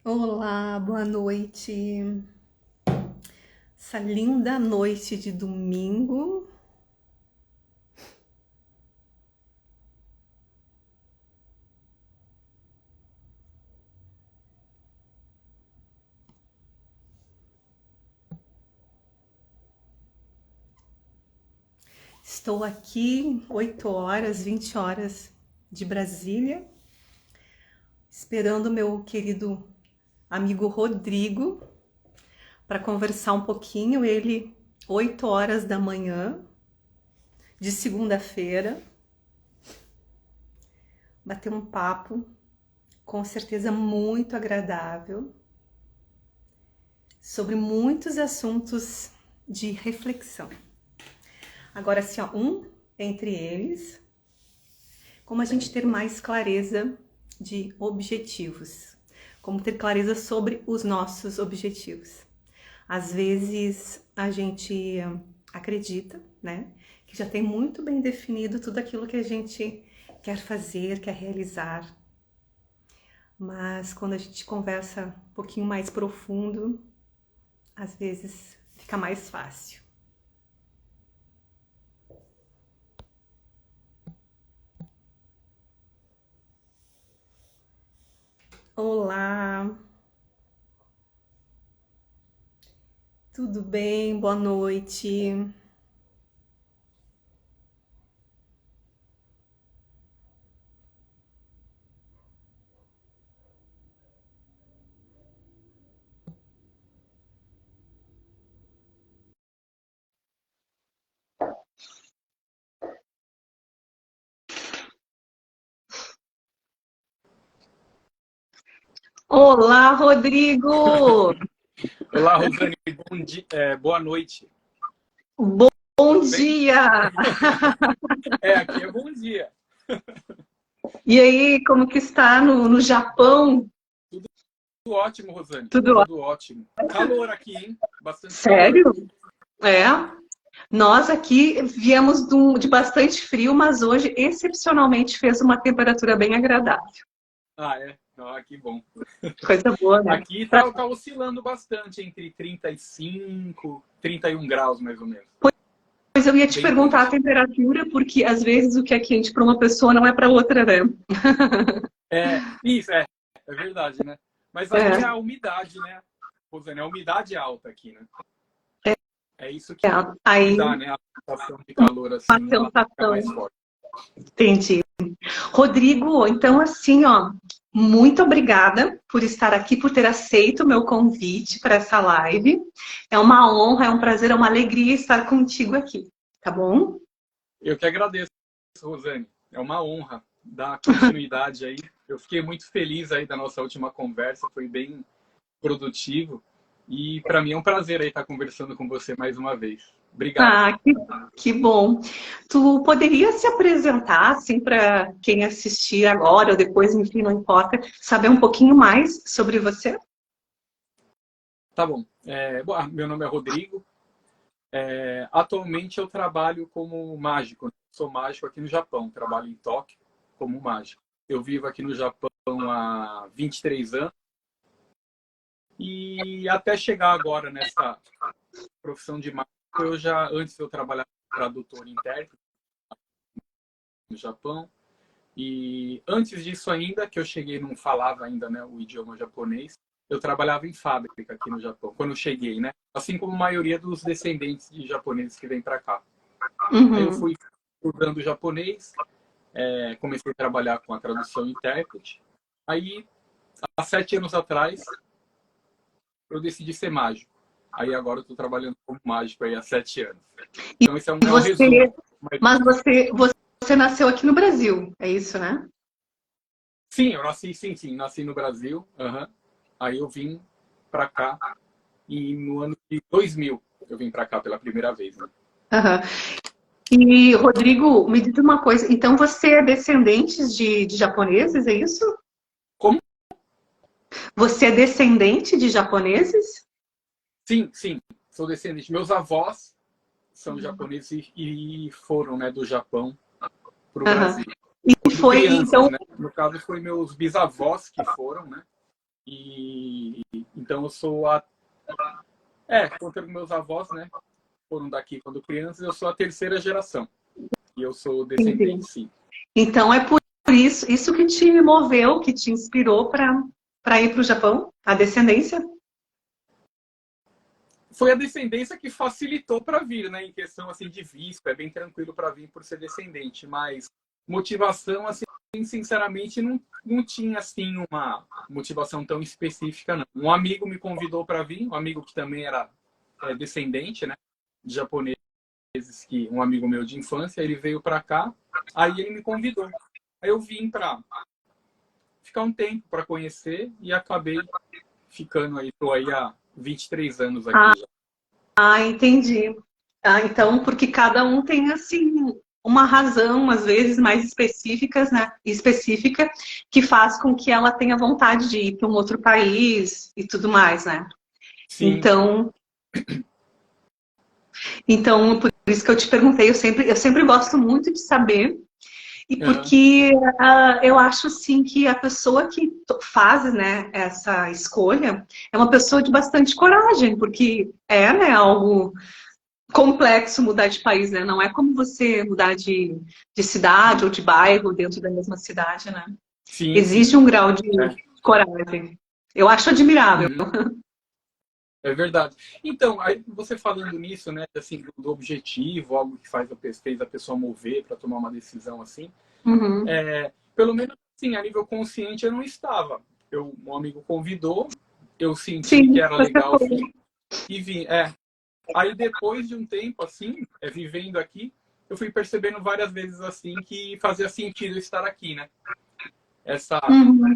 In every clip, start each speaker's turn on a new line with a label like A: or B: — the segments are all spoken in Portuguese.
A: Olá, boa noite. Essa linda noite de domingo. Estou aqui 8 horas, 20 horas de Brasília, esperando meu querido amigo Rodrigo para conversar um pouquinho. Ele 8 horas da manhã de segunda-feira, bater um papo com certeza muito agradável sobre muitos assuntos de reflexão. Agora, assim, ó, entre eles, como a gente ter mais clareza de objetivos, como ter clareza sobre os nossos objetivos. Às vezes a gente acredita, né, que já tem muito bem definido tudo aquilo que a gente quer fazer, quer realizar. Mas quando a gente conversa um pouquinho mais profundo, às vezes fica mais fácil. Olá, tudo bem? Boa noite. Olá, Rodrigo!
B: Olá, Rosane, boa noite.
A: Bom
B: Tudo bem?
A: dia!
B: Aqui é bom dia.
A: E aí, como que está no Japão?
B: Tudo ótimo, Rosane.
A: Tudo
B: Tudo ótimo. Calor aqui, hein? Bastante calor.
A: sério? É. Nós aqui viemos de bastante frio, mas hoje excepcionalmente fez uma temperatura bem agradável.
B: Ah, é? Ah, que bom.
A: Coisa boa, né?
B: Aqui tá oscilando bastante, entre 35, 31 graus, mais ou menos.
A: Pois eu ia te
B: Bem
A: perguntar a
B: quente.
A: temperatura, porque às vezes o que é quente para uma pessoa não é para outra, né?
B: Isso, é verdade, né? Mas aí é
A: É,
B: a umidade, né, Rosane? A umidade é alta aqui, né? É isso
A: é.
B: que
A: Aí
B: dá, né? A sensação de calor,
A: uma
B: assim, ela fica
A: sensação.
B: mais forte.
A: Entendi. Rodrigo, então assim, ó, muito obrigada por estar aqui, por ter aceito o meu convite para essa live. É uma honra, é um prazer, é uma alegria estar contigo aqui, tá bom?
B: Eu que agradeço, Rosane. É uma honra dar continuidade aí. Eu fiquei muito feliz aí da nossa última conversa, foi bem produtivo. E para mim é um prazer aí estar conversando com você mais uma vez. Obrigado.
A: Ah, que bom. Tu poderia se apresentar, assim, para quem assistir agora ou depois, enfim, não importa, saber um pouquinho mais sobre você?
B: Tá bom. Meu nome é Rodrigo. Atualmente eu trabalho como mágico. Sou mágico aqui no Japão. Trabalho em Tóquio como mágico. Eu vivo aqui no Japão há 23 anos. E até chegar agora nessa profissão de mágico, antes eu trabalhava como tradutor e intérprete no Japão. E antes disso ainda, que eu cheguei, não falava ainda, né, o idioma japonês, eu trabalhava em fábrica aqui no Japão, quando eu cheguei, né? Assim como a maioria dos descendentes de japoneses que vêm para cá. Aí eu
A: Uhum.
B: fui estudando japonês, comecei a trabalhar com a tradução e intérprete. Aí, há 7 anos atrás, eu decidi ser mágico. Aí agora eu estou trabalhando como mágico aí há 7 anos.
A: E
B: Então esse é um resumo.
A: você, mas você nasceu aqui no Brasil, é isso, né?
B: Sim, eu nasci, sim, nasci no Brasil. Uhum. Aí eu vim para cá e no ano de 2000 eu vim para cá pela primeira vez, né?
A: Aham. E, Rodrigo, me diz uma coisa, então você é descendente de japoneses, é isso?
B: Como?
A: Você é descendente de japoneses?
B: Sim, sou descendente. Meus avós são japoneses e foram, né, do Japão para o
A: Aham.
B: Brasil.
A: E
B: Quando
A: foi,
B: crianças,
A: então,
B: né? No caso, foi meus bisavós que foram, né? E então eu sou contando meus avós, né? Foram daqui quando crianças, eu sou a terceira geração. E eu sou descendente, sim.
A: Então é por isso que te moveu, que te inspirou para ir para o Japão? A descendência?
B: Foi a descendência que facilitou para vir, né? Em questão assim de visto, é bem tranquilo para vir por ser descendente, mas motivação, assim, sinceramente, não tinha assim uma motivação tão específica, não. Um amigo me convidou para vir, um amigo que também era descendente, né? De japoneses, que um amigo meu de infância, ele veio para cá, aí ele me convidou. Aí eu vim para ficar um tempo para conhecer e acabei ficando aí, tô aí há 23 anos aqui já.
A: Entendi. Então, porque cada um tem, assim, uma razão, às vezes, mais específicas, né? Específica, que faz com que ela tenha vontade de ir para um outro país e tudo mais, né?
B: Sim.
A: Então, por isso que eu te perguntei, eu sempre gosto muito de saber. E porque eu acho, assim, que a pessoa que faz, né, essa escolha é uma pessoa de bastante coragem, porque né, algo complexo mudar de país, né? Não é como você mudar de cidade ou de bairro dentro da mesma cidade, né?
B: Sim,
A: Exige
B: sim.
A: um grau de coragem. Eu acho admirável.
B: É verdade. Então, aí você falando nisso, né, assim, do objetivo, algo que fez a pessoa mover para tomar uma decisão assim, pelo menos assim, a nível consciente eu não estava. Um amigo convidou, eu senti que era legal vir e vim. Aí depois de um tempo assim, vivendo aqui, eu fui percebendo várias vezes assim que fazia sentido estar aqui, né?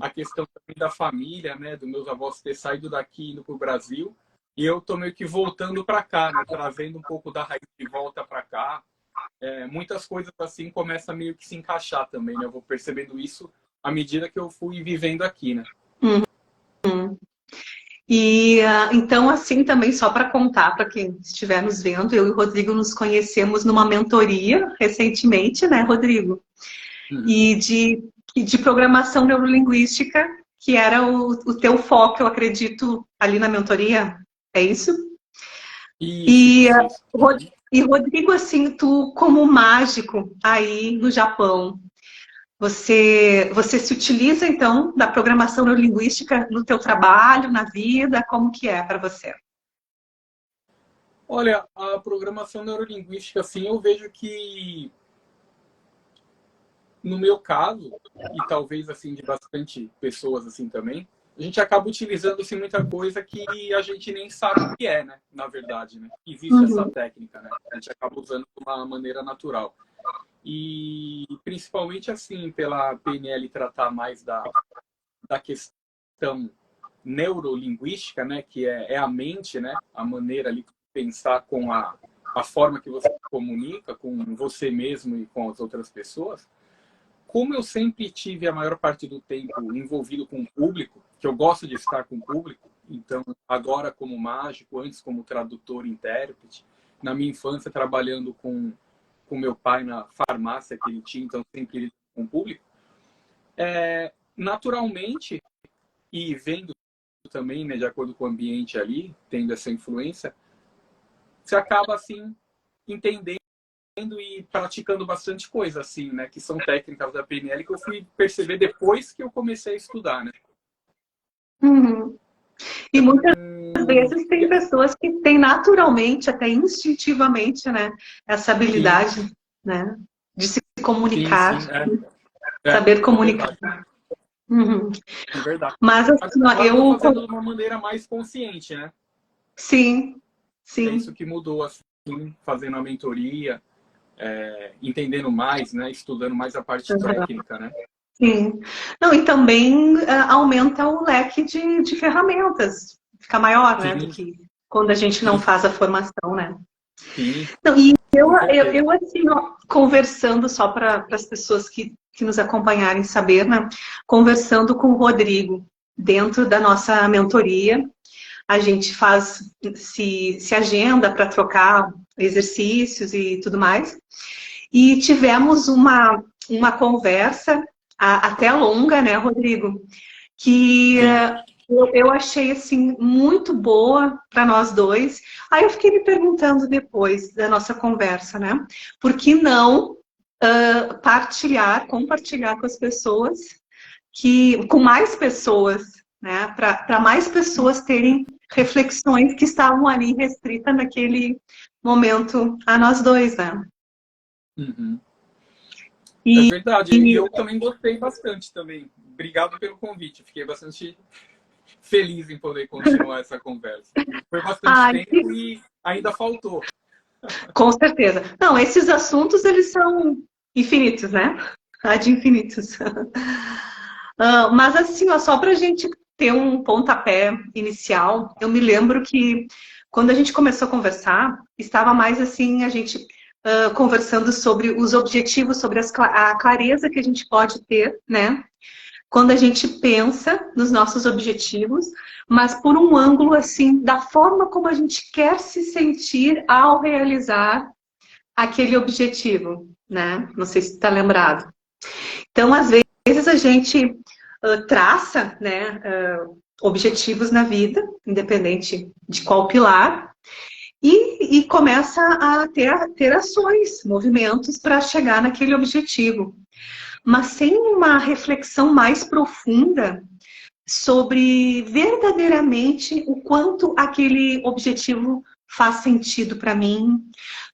B: A questão também da família, né, dos meus avós ter saído daqui e indo para o Brasil. E eu tô meio que voltando para cá, né? Trazendo um pouco da raiz de volta para cá. Muitas coisas assim começam a meio que se encaixar também, né? Eu vou percebendo isso à medida que eu fui vivendo aqui, né?
A: E então, assim, também só para contar para quem estiver nos vendo, eu e o Rodrigo nos conhecemos numa mentoria recentemente, né, Rodrigo? E de programação neurolinguística, que era o teu foco, eu acredito, ali na mentoria. É isso?
B: Isso.
A: E Rodrigo, assim, tu como mágico aí no Japão, você se utiliza, então, da programação neurolinguística no teu trabalho, na vida? Como que é para você?
B: Olha, a programação neurolinguística, assim, eu vejo que, no meu caso, e talvez, assim, de bastante pessoas, assim, também, a gente acaba utilizando, assim, muita coisa que a gente nem sabe o que é, né? Na verdade, né? Existe essa técnica, né? A gente acaba usando de uma maneira natural. E principalmente assim, pela PNL tratar mais da questão neurolinguística, né, que é a mente, né, a maneira ali de pensar com a forma que você comunica com você mesmo e com as outras pessoas. Como eu sempre tive a maior parte do tempo envolvido com o público, que eu gosto de estar com o público, então agora como mágico, antes como tradutor e intérprete, na minha infância trabalhando com meu pai na farmácia que ele tinha, então sempre com o público, naturalmente, e vendo também, né, de acordo com o ambiente ali, tendo essa influência, você acaba, assim, entendendo e praticando bastante coisa, assim, né, que são técnicas da PNL que eu fui perceber depois que eu comecei a estudar, né.
A: E muitas vezes tem pessoas que têm naturalmente, até instintivamente, né, essa habilidade, né, de se comunicar, saber comunicar.
B: É verdade.
A: Mas assim,
B: agora eu tô fazendo de uma maneira mais consciente, né?
A: Sim.
B: É isso que mudou, assim, fazendo a mentoria, entendendo mais, né, estudando mais a parte técnica, né?
A: Sim. Não, e também aumenta o leque de ferramentas. Fica maior, né, do que quando a gente não faz a formação, né?
B: Sim.
A: Não, e eu assim, ó, conversando só para as pessoas que nos acompanharem saber, né? Conversando com o Rodrigo dentro da nossa mentoria, a gente se agenda para trocar exercícios e tudo mais. E tivemos uma conversa até longa, né, Rodrigo? Que eu achei assim muito boa para nós dois. Aí eu fiquei me perguntando depois da nossa conversa, né? Por que não compartilhar com as pessoas com mais pessoas, né? Para mais pessoas terem reflexões que estavam ali restritas naquele momento a nós dois, né?
B: Uhum. É
A: E,
B: verdade. E eu também gostei bastante também. Obrigado pelo convite. Fiquei bastante feliz em poder continuar essa conversa. Foi bastante
A: ai,
B: tempo e ainda faltou.
A: com certeza. Não, esses assuntos, eles são infinitos, né? Ad infinitos. Mas assim, ó, só para a gente ter um pontapé inicial, eu me lembro que quando a gente começou a conversar, estava mais assim, a gente conversando sobre os objetivos, sobre a clareza que a gente pode ter, né? Quando a gente pensa nos nossos objetivos, mas por um ângulo assim, da forma como a gente quer se sentir ao realizar aquele objetivo, né? Não sei se está lembrado. Então, às vezes a gente traça, né, objetivos na vida, independente de qual pilar, e começa a ter ações, movimentos para chegar naquele objetivo. Mas sem uma reflexão mais profunda sobre verdadeiramente o quanto aquele objetivo faz sentido para mim,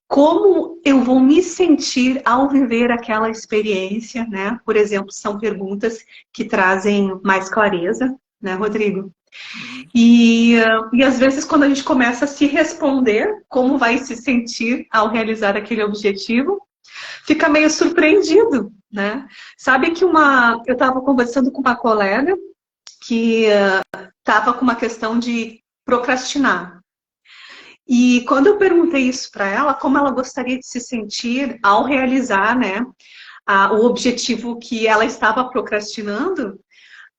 A: como eu vou me sentir ao viver aquela experiência, né? Por exemplo, são perguntas que trazem mais clareza, né, Rodrigo? E às vezes, quando a gente começa a se responder como vai se sentir ao realizar aquele objetivo, fica meio surpreendido, né? Sabe que eu estava conversando com uma colega que estava com uma questão de procrastinar. E quando eu perguntei isso para ela, como ela gostaria de se sentir ao realizar, né, o objetivo que ela estava procrastinando,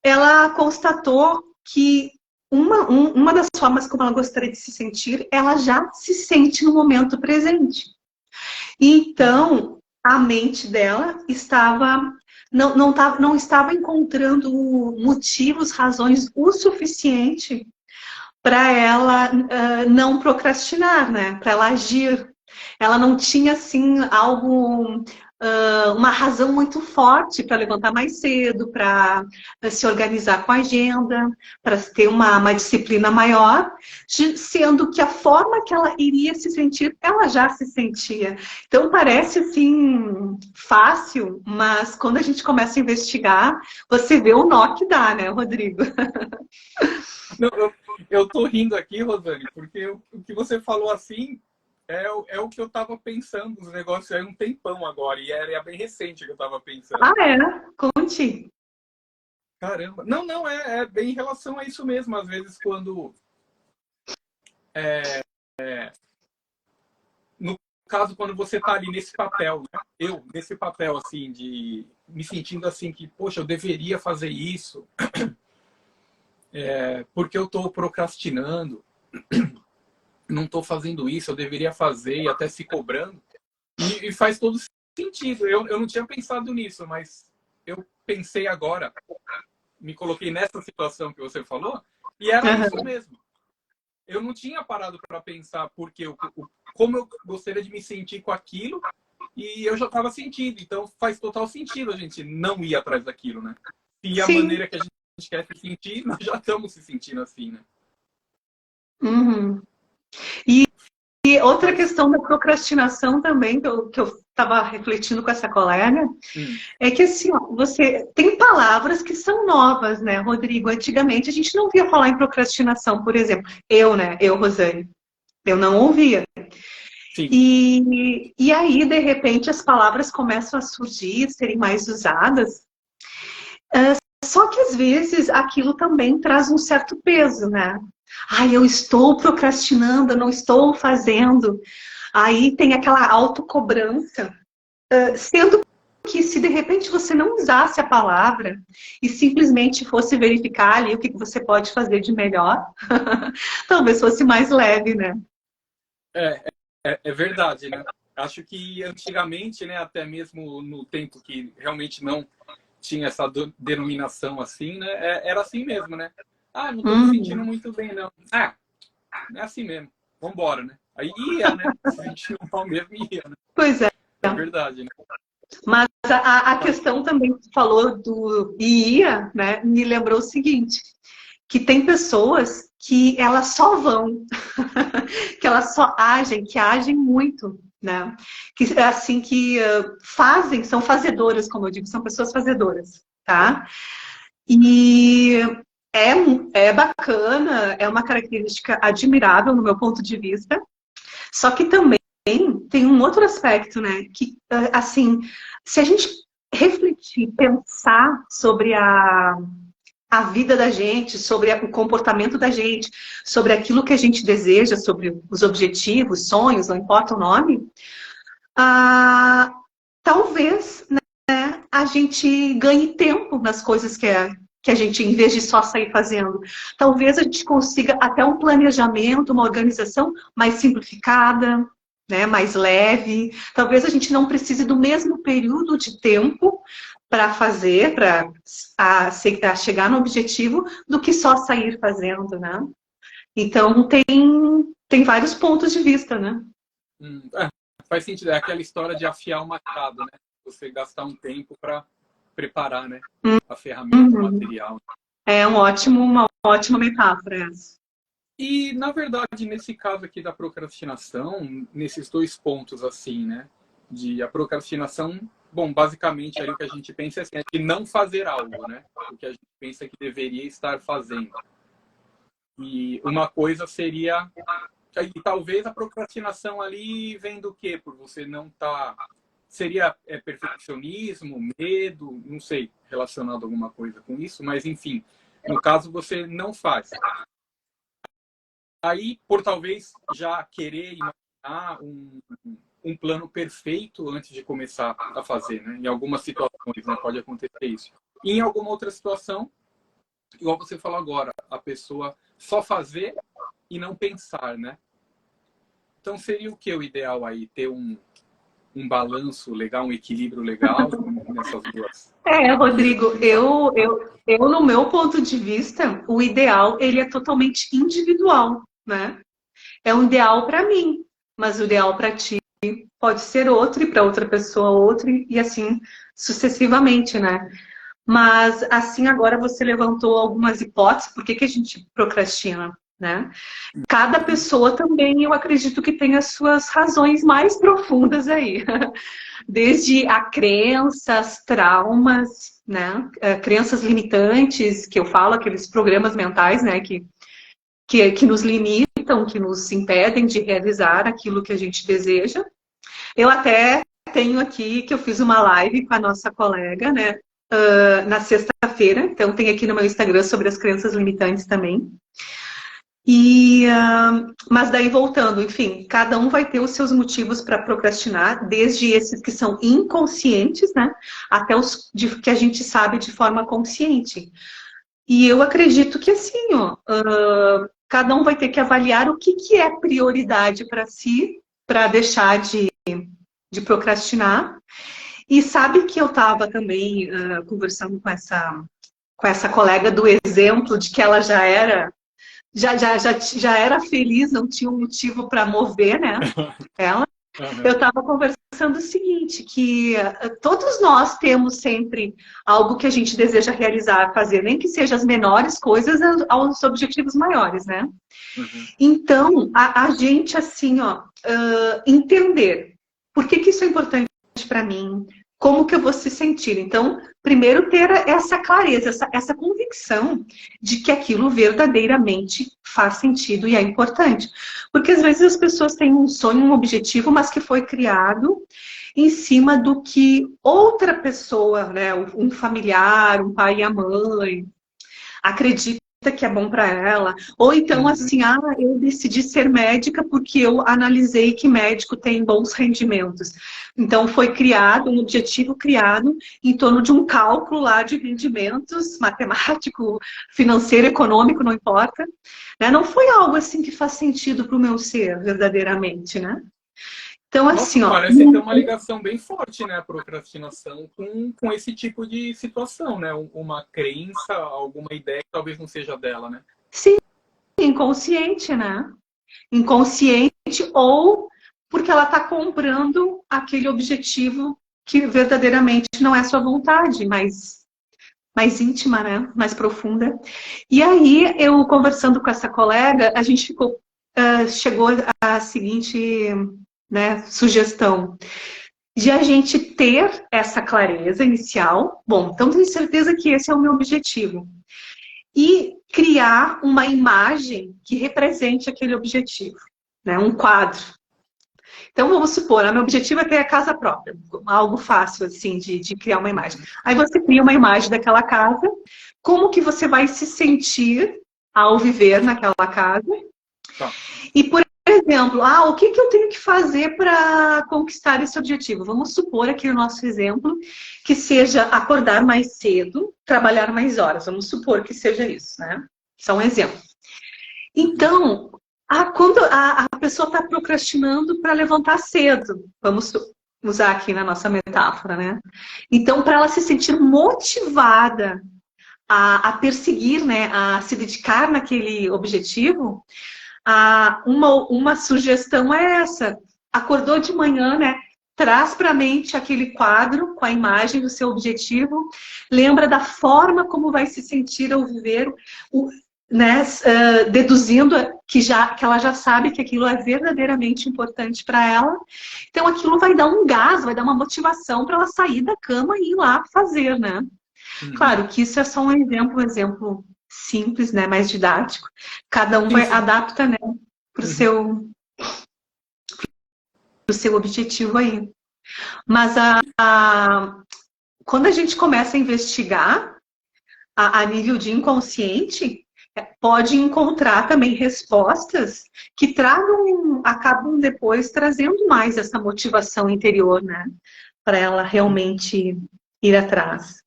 A: ela constatou que uma das formas como ela gostaria de se sentir, ela já se sente no momento presente. Então, a mente dela não estava encontrando motivos, razões o suficiente para ela não procrastinar, né? Para ela agir. Ela não tinha assim algo, uma razão muito forte para levantar mais cedo, para se organizar com a agenda, para ter uma disciplina maior, sendo que a forma que ela iria se sentir, ela já se sentia. Então parece assim fácil, mas quando a gente começa a investigar, você vê o nó que dá, né, Rodrigo?
B: Não, eu tô rindo aqui, Rosane, porque o que você falou assim é o que eu estava pensando nos negócios aí um tempão agora, e era bem recente que eu estava pensando.
A: Ah, é? Conte.
B: Caramba. Não, não, é bem em relação a isso mesmo. Às vezes, quando. No caso, quando você tá ali nesse papel, né? Eu, nesse papel, assim, de me sentindo assim, que, poxa, eu deveria fazer isso, porque eu tô procrastinando, não tô fazendo isso, eu deveria fazer, e até se cobrando. E faz todo sentido. Eu não tinha pensado nisso, mas eu pensei agora, me coloquei nessa situação que você falou, e era isso
A: Uhum.
B: mesmo. Eu não tinha parado para pensar porque como eu gostaria de me sentir com aquilo e eu já estava sentindo. Então faz total sentido a gente não ir atrás daquilo, né? E a
A: Sim.
B: maneira que a gente quer se sentir, nós já estamos se sentindo assim, né?
A: Uhum. E outra
B: Faz.
A: questão da procrastinação também, que eu estava refletindo com essa colega,
B: Hum,
A: é que assim, ó, você tem palavras que são novas, né, Rodrigo? Antigamente a gente não ouvia falar em procrastinação, por exemplo. Eu, né? Eu, Rosane, eu não ouvia.
B: sim.
A: E aí, de repente, as palavras começam a surgir, serem mais usadas. Só que às vezes aquilo também traz um certo peso, né? Ai, eu estou procrastinando, eu não estou fazendo. Aí tem aquela autocobrança, sendo que se de repente você não usasse a palavra e simplesmente fosse verificar ali o que você pode fazer de melhor, talvez fosse mais leve, né?
B: É, é verdade, né? Acho que antigamente, né, até mesmo no tempo que realmente não tinha essa denominação assim, né, era assim mesmo, né? Ah, não tô me sentindo muito bem, não. Ah, é assim mesmo. Vambora, né? Aí ia, né? Se sentindo mal mesmo, ia, né?
A: Pois é.
B: É verdade, né?
A: Mas a questão também que tu falou do ia, né, me lembrou o seguinte, que tem pessoas que elas só vão, que elas só agem, que agem muito, né? Que assim que fazem, são fazedoras, como eu digo, são pessoas fazedoras, tá? E é, é bacana, é uma característica admirável no meu ponto de vista, só que também tem um outro aspecto, né? Que, assim, se a gente refletir, pensar sobre a vida da gente, sobre o comportamento da gente, sobre aquilo que a gente deseja, sobre os objetivos, sonhos, não importa o nome, talvez, né, a gente ganhe tempo nas coisas que a gente, em vez de só sair fazendo. Talvez a gente consiga até um planejamento, uma organização mais simplificada, né, mais leve. Talvez a gente não precise do mesmo período de tempo para fazer, para chegar no objetivo, do que só sair fazendo, né? Então, tem vários pontos de vista, né?
B: É, faz sentido. É aquela história de afiar o machado, né? Você gastar um tempo para preparar, né? A ferramenta, o material.
A: É uma ótima metáfora essa.
B: E, na verdade, nesse caso aqui da procrastinação, nesses dois pontos, assim, né? De a procrastinação, bom, basicamente ali o que a gente pensa é, assim, é de não fazer algo, né? O que a gente pensa que deveria estar fazendo. E uma coisa seria... E talvez a procrastinação ali vem do quê? Por você não estar... Seria perfeccionismo, medo, não sei, relacionado a alguma coisa com isso, mas enfim, no caso você não faz. Aí, por talvez já querer imaginar um plano perfeito antes de começar a fazer, né? Em algumas situações, né, pode acontecer isso. E em alguma outra situação, igual você falou agora, a pessoa só fazer e não pensar, né? Então seria o que o ideal aí? Ter um balanço legal, um equilíbrio legal nessas duas?
A: Rodrigo, no meu ponto de vista, o ideal, ele é totalmente individual, né? É um ideal para mim, mas o ideal para ti pode ser outro, e para outra pessoa outro, e assim sucessivamente, né? Mas, assim, agora você levantou algumas hipóteses, por que que a gente procrastina, né? Cada pessoa também, eu acredito que tem as suas razões mais profundas aí. Desde a crenças, traumas, né? Crenças limitantes, que eu falo, aqueles programas mentais, né? Que nos limitam, que nos impedem de realizar aquilo que a gente deseja. Eu até tenho aqui que eu fiz uma live com a nossa colega, né? Na sexta-feira, então tem aqui no meu Instagram sobre as crenças limitantes também. Mas daí voltando, enfim, cada um vai ter os seus motivos para procrastinar, desde esses que são inconscientes, né, até os que a gente sabe de forma consciente. E eu acredito que assim, ó, cada um vai ter que avaliar o que é prioridade para si, para deixar de procrastinar. E sabe que eu estava também conversando com essa colega do exemplo de que ela já era feliz, não tinha um motivo para mover, né? Ela. Eu estava conversando o seguinte, que todos nós temos sempre algo que a gente deseja realizar, fazer, nem que sejam as menores coisas aos objetivos maiores, né? Então, a gente, assim, ó, entender por que isso é importante para mim, como que eu vou se sentir. Então, primeiro ter essa clareza, essa convicção de que aquilo verdadeiramente faz sentido e é importante. Porque às vezes as pessoas têm um sonho, um objetivo, mas que foi criado em cima do que outra pessoa, né, um familiar, um pai e a mãe, acredita que é bom para ela. Ou então, assim, eu decidi ser médica porque eu analisei que médico tem bons rendimentos. Então, foi criado, um objetivo criado em torno de um cálculo lá de rendimentos, matemático, financeiro, econômico, não importa. Né? Não foi algo assim que faz sentido para o meu ser, verdadeiramente, né? Então,
B: Nossa,
A: assim, ó,
B: parece ter uma ligação bem forte, né, a procrastinação com esse tipo de situação, né? Uma crença, alguma ideia que talvez não seja dela, né?
A: sim, inconsciente, né? Inconsciente ou porque ela está comprando aquele objetivo que verdadeiramente não é sua vontade, mas mais íntima, né? Mais profunda. E aí, eu conversando com essa colega, a gente chegou à seguinte, né, sugestão de a gente ter essa clareza inicial. Bom, então tenho certeza que esse é o meu objetivo. E criar uma imagem que represente aquele objetivo, né? Um quadro. Então, vamos supor, meu objetivo é ter a casa própria, algo fácil, assim, de criar uma imagem. Aí você cria uma imagem daquela casa, como que você vai se sentir ao viver naquela casa.
B: Tá.
A: E, por exemplo, o que eu tenho que fazer para conquistar esse objetivo? Vamos supor aqui no nosso exemplo que seja acordar mais cedo, trabalhar mais horas. Vamos supor que seja isso, né? Só um exemplo. Então, quando a pessoa está procrastinando para levantar cedo, vamos usar aqui na nossa metáfora, né? Então, para ela se sentir motivada a perseguir, né, a se dedicar naquele objetivo, uma sugestão é essa. Acordou de manhã, né? Traz para a mente aquele quadro com a imagem do seu objetivo, lembra da forma como vai se sentir ao viver, né, deduzindo que ela já sabe que aquilo é verdadeiramente importante para ela. Então aquilo vai dar um gás, vai dar uma motivação para ela sair da cama e ir lá fazer, né?
B: Uhum.
A: Claro que isso é só um exemplo simples, né, mais didático. Cada um
B: Sim,
A: vai
B: sim.
A: adapta, né, para o
B: Uhum.
A: seu objetivo aí. Mas quando a gente começa a investigar a nível de inconsciente, pode encontrar também respostas que acabam depois trazendo mais essa motivação interior, né? Para ela realmente ir atrás.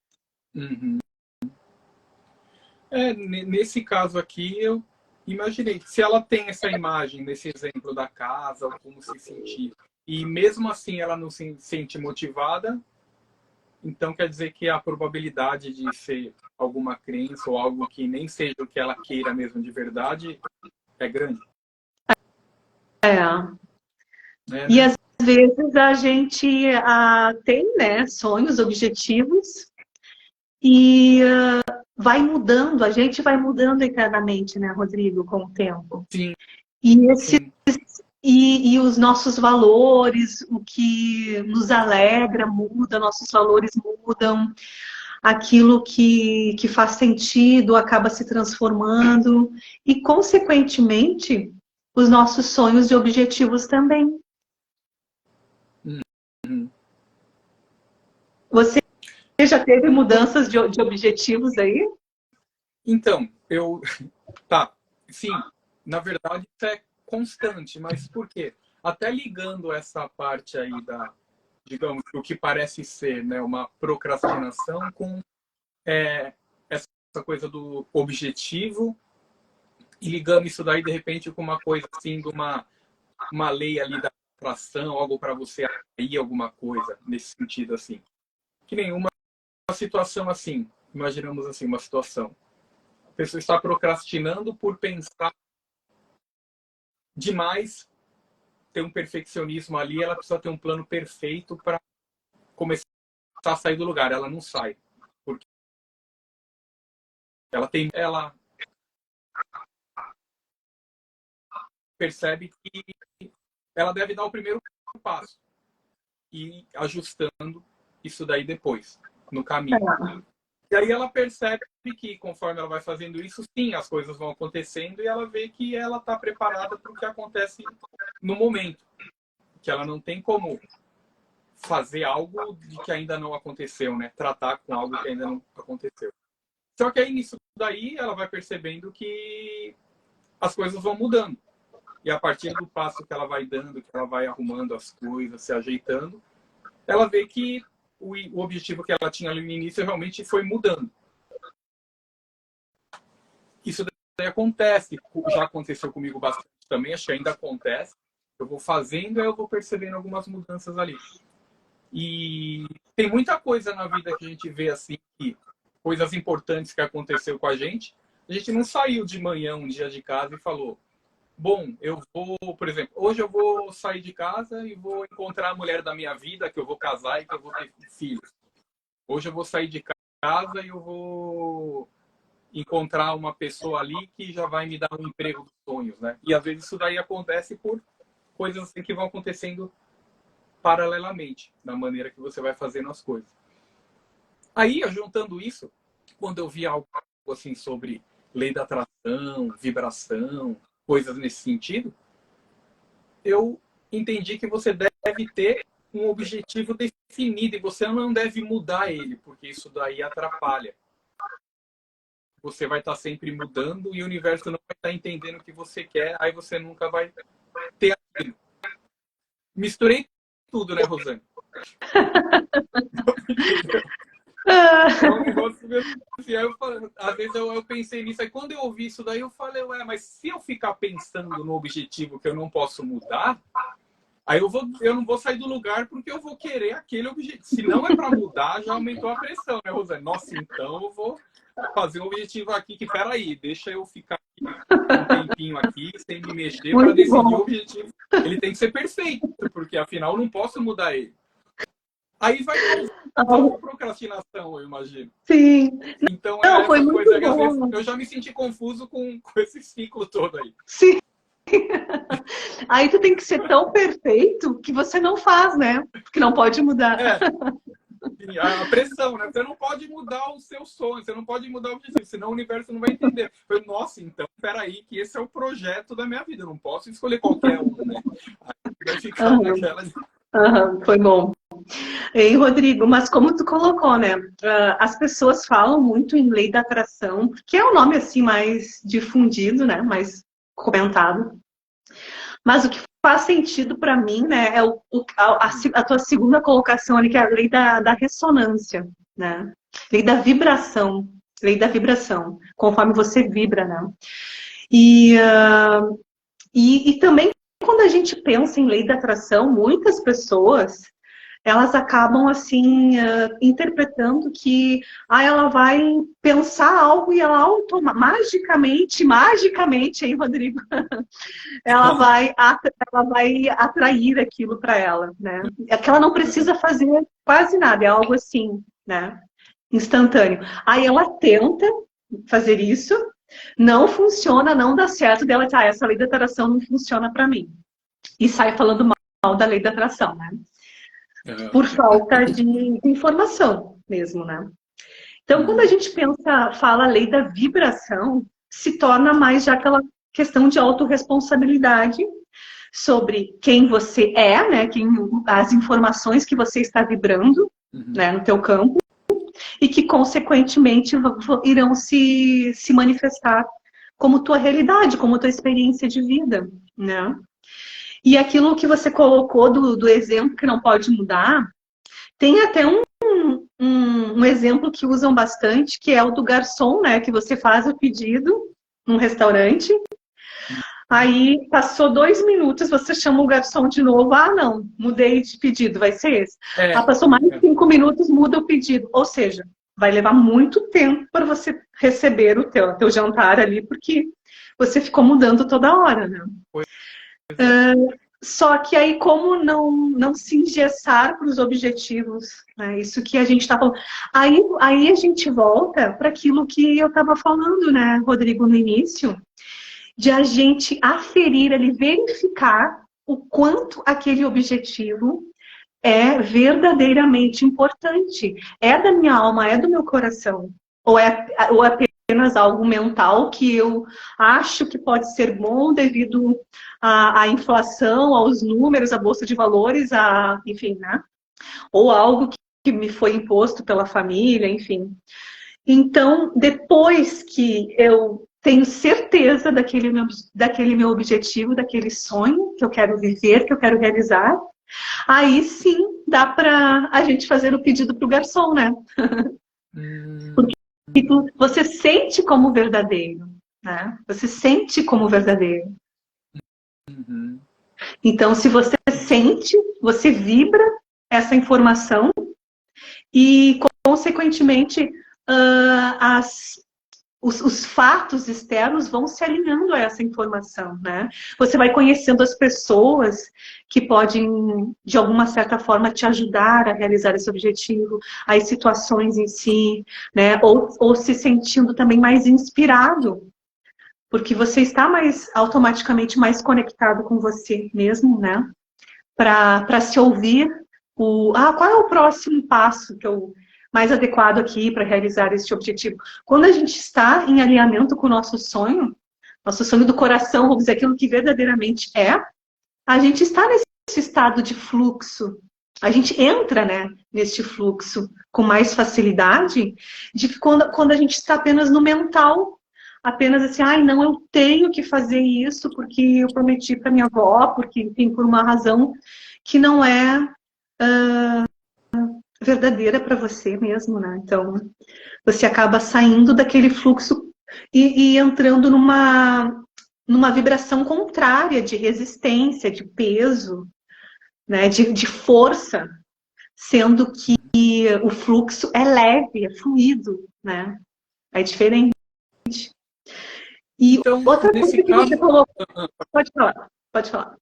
B: Uhum. Nesse caso aqui, eu imaginei, se ela tem essa imagem, nesse exemplo da casa, ou como se sentir, e mesmo assim ela não se sente motivada, então quer dizer que a probabilidade de ser alguma crença ou algo que nem seja o que ela queira mesmo de verdade é grande.
A: É. E
B: Né?
A: às vezes a gente tem, né, sonhos, objetivos e vai mudando, a gente vai mudando internamente, né, Rodrigo, com o tempo.
B: Sim,
A: E, esse,
B: sim.
A: e os nossos valores, o que nos alegra muda, nossos valores mudam, aquilo que faz sentido acaba se transformando e, consequentemente, os nossos sonhos e objetivos também.
B: Uhum.
A: Você já teve mudanças de objetivos aí?
B: Então, tá, sim, na verdade isso é constante, mas por quê? Até ligando essa parte aí digamos, o que parece ser, né, uma procrastinação com essa coisa do objetivo e ligando isso daí, de repente, com uma coisa assim, de uma lei ali da atração, algo para você atrair alguma coisa, nesse sentido assim. Que nenhuma situação assim, imaginamos assim, uma situação. A pessoa está procrastinando por pensar demais, ter um perfeccionismo ali, ela precisa ter um plano perfeito para começar a sair do lugar. Ela não sai. Porque ela percebe que ela deve dar o primeiro passo e ajustando isso daí depois, no caminho. E aí ela percebe que conforme ela vai fazendo isso, sim, as coisas vão acontecendo e ela vê que ela está preparada para o que acontece no momento. Que ela não tem como fazer algo de que ainda não aconteceu, né? Tratar com algo que ainda não aconteceu. Só que aí nisso daí ela vai percebendo que as coisas vão mudando. E a partir do passo que ela vai dando, que ela vai arrumando as coisas, se ajeitando, ela vê que o objetivo que ela tinha ali no início realmente foi mudando. Isso daí acontece, já aconteceu comigo bastante também, acho que ainda acontece. Eu vou fazendo e eu vou percebendo algumas mudanças ali. E tem muita coisa na vida que a gente vê assim, coisas importantes que aconteceu com a gente. A gente não saiu de manhã um dia de casa e falou: bom, eu vou, por exemplo, hoje eu vou sair de casa e vou encontrar a mulher da minha vida, que eu vou casar e que eu vou ter filhos. Hoje eu vou sair de casa e eu vou encontrar uma pessoa ali que já vai me dar um emprego dos sonhos, né? E às vezes isso daí acontece por coisas assim que vão acontecendo paralelamente, da maneira que você vai fazendo as coisas. Aí, juntando isso, quando eu vi algo assim sobre lei da atração, vibração, coisas nesse sentido, eu entendi que você deve ter um objetivo definido e você não deve mudar ele, porque isso daí atrapalha. Você vai estar sempre mudando e o universo não vai estar entendendo o que você quer, aí você nunca vai ter aquilo. Misturei tudo, né, Rosane? É um negócio mesmo assim, às vezes eu pensei nisso, aí quando eu ouvi isso daí eu falei, ué, mas se eu ficar pensando no objetivo que eu não posso mudar, aí eu não vou sair do lugar porque eu vou querer aquele objetivo. Se não é para mudar, já aumentou a pressão, né, Rosane? Nossa, então eu vou fazer um objetivo aqui que, peraí, deixa eu ficar um tempinho aqui sem me mexer para decidir o objetivo. Ele tem que ser perfeito, porque afinal eu não posso mudar ele. Aí vai uma procrastinação, eu imagino.
A: Sim.
B: Então,
A: não, foi
B: essa
A: muito
B: coisa que às
A: bom.
B: vezes eu já me senti confuso com esse ciclo todo aí.
A: Sim. Aí tu tem que ser tão perfeito que você não faz, né? Porque não pode mudar.
B: A pressão, né? Você não pode mudar o seu sonho, você não pode mudar o objetivo, senão o universo não vai entender. Eu, nossa, então, peraí, que esse é o projeto da minha vida, eu não posso escolher qualquer um, né? Aí vai ficar naquela...
A: Foi bom. Ei, Rodrigo, mas como tu colocou, né? As pessoas falam muito em lei da atração, que é o nome assim mais difundido, né? Mais comentado. Mas o que faz sentido para mim, né? É a tua segunda colocação ali, que é a lei da ressonância, né? Lei da vibração. Lei da vibração, conforme você vibra, né? E também, quando a gente pensa em lei da atração, muitas pessoas elas acabam assim interpretando que ela vai pensar algo e ela magicamente, hein, Rodrigo? ela vai atrair aquilo para ela, né? É que ela não precisa fazer quase nada, é algo assim, né? Instantâneo. Aí ela tenta fazer isso, não funciona, não dá certo, dela essa lei da atração não funciona para mim. E sai falando mal da lei da atração, né? Por falta de informação mesmo, né? Então, quando a gente fala lei da vibração, se torna mais já aquela questão de autorresponsabilidade sobre quem você é, né? As informações que você está vibrando, né, no teu campo, e que, consequentemente, irão se manifestar como tua realidade, como tua experiência de vida, né? E aquilo que você colocou do exemplo que não pode mudar, tem até um exemplo que usam bastante, que é o do garçom, né? Que você faz o pedido num restaurante, aí passou 2 minutos, você chama o garçom de novo, não, mudei de pedido, vai ser esse. Passou mais 5 minutos, muda o pedido. Ou seja, vai levar muito tempo para você receber o teu jantar ali, porque você ficou mudando toda hora, né? Só que aí, como não se engessar para os objetivos, né? Isso que a gente está falando. Aí a gente volta para aquilo que eu estava falando, né, Rodrigo, no início, de a gente aferir ali, verificar o quanto aquele objetivo é verdadeiramente importante. É da minha alma, é do meu coração. Ou é apenas algo mental que eu acho que pode ser bom devido à inflação, aos números, à bolsa de valores, enfim, né? Ou algo que me foi imposto pela família, enfim. Então, depois que eu tenho certeza daquele meu objetivo, daquele sonho que eu quero viver, que eu quero realizar, aí sim dá para a gente fazer o pedido para o garçom, né? Porque você sente como verdadeiro, né? Você sente como verdadeiro. Então, se você sente, você vibra essa informação e, consequentemente, os fatos externos vão se alinhando a essa informação, né? Você vai conhecendo as pessoas que podem, de alguma certa forma, te ajudar a realizar esse objetivo, as situações em si, né? Ou se sentindo também mais inspirado, porque você está automaticamente mais conectado com você mesmo, né? Para se ouvir qual é o próximo passo que eu mais adequado aqui para realizar este objetivo. Quando a gente está em alinhamento com o nosso sonho do coração, vamos dizer, aquilo que verdadeiramente é, a gente está nesse estado de fluxo. A gente entra, né, neste fluxo com mais facilidade de que quando a gente está apenas no mental, apenas assim, não, eu tenho que fazer isso porque eu prometi para minha avó, porque, enfim, por uma razão que não é verdadeira para você mesmo, né? Então, você acaba saindo daquele fluxo e entrando numa vibração contrária de resistência, de peso, né? De força, sendo que o fluxo é leve, é fluido, né? É diferente. E
B: Então,
A: outra coisa
B: nesse
A: que
B: caso...
A: você falou, pode falar, pode falar.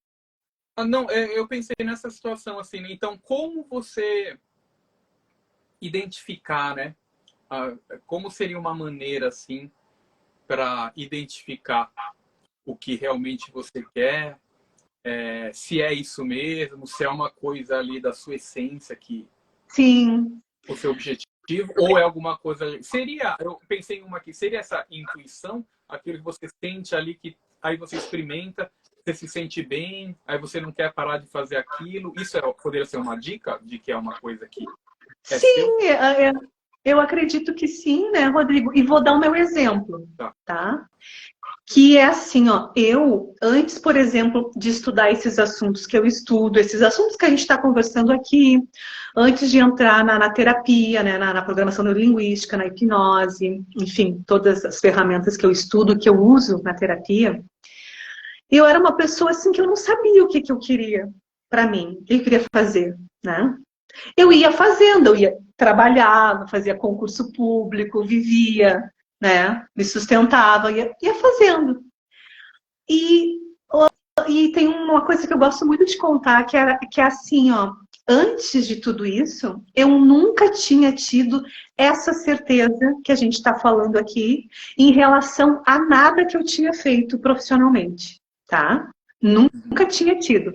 B: Não, eu pensei nessa situação assim, né? Então, como você identificar, né? Como seria uma maneira, assim, para identificar o que realmente você quer, se é isso mesmo, se é uma coisa ali da sua essência que
A: Sim.
B: o seu objetivo, ou é alguma coisa... eu pensei em uma aqui, seria essa intuição, aquilo que você sente ali, que aí você experimenta, você se sente bem, aí você não quer parar de fazer aquilo. Isso poderia ser uma dica de que é uma coisa que é seu?
A: Sim, eu acredito que sim, né, Rodrigo? E vou dar o meu exemplo, tá? Que é assim, ó, eu, antes, por exemplo, de estudar esses assuntos que eu estudo, esses assuntos que a gente está conversando aqui, antes de entrar na terapia, né, na programação neurolinguística, na hipnose, enfim, todas as ferramentas que eu estudo, que eu uso na terapia, eu era uma pessoa assim que eu não sabia o que eu queria para mim, o que eu queria fazer, né? Eu ia fazendo, eu ia trabalhar, fazia concurso público, vivia, né? Me sustentava, ia fazendo. E, e tem uma coisa que eu gosto muito de contar, que é assim, ó. Antes de tudo isso, eu nunca tinha tido essa certeza que a gente está falando aqui em relação a nada que eu tinha feito profissionalmente, tá? Nunca tinha tido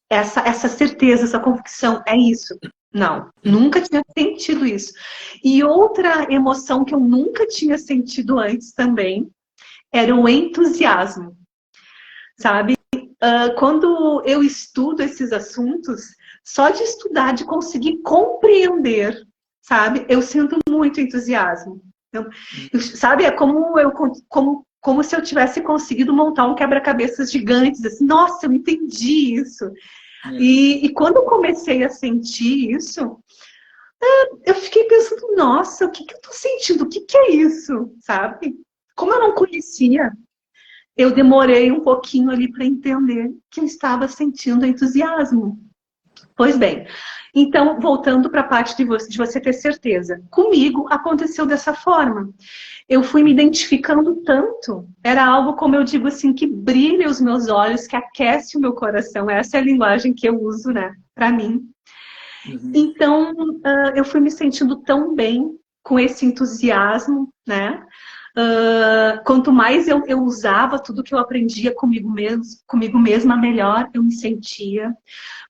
A: essa certeza, essa convicção, é isso. Não, nunca tinha sentido isso. E outra emoção que eu nunca tinha sentido antes também era o entusiasmo, sabe? Quando eu estudo esses assuntos, só de estudar, de conseguir compreender, sabe? Eu sinto muito entusiasmo. Sabe? É como se eu tivesse conseguido montar um quebra-cabeças gigantes. Assim, nossa, eu entendi isso. E quando eu comecei a sentir isso, eu fiquei pensando, nossa, o que eu tô sentindo? O que é isso? Sabe? Como eu não conhecia, eu demorei um pouquinho ali para entender que eu estava sentindo entusiasmo. Pois bem, então, voltando para a parte de você ter certeza. Comigo aconteceu dessa forma. Eu fui me identificando tanto, era algo, como eu digo assim, que brilha os meus olhos, que aquece o meu coração. Essa é a linguagem que eu uso, né, para mim. Então, eu fui me sentindo tão bem com esse entusiasmo, né? Quanto mais eu usava tudo que eu aprendia comigo mesma, melhor eu me sentia.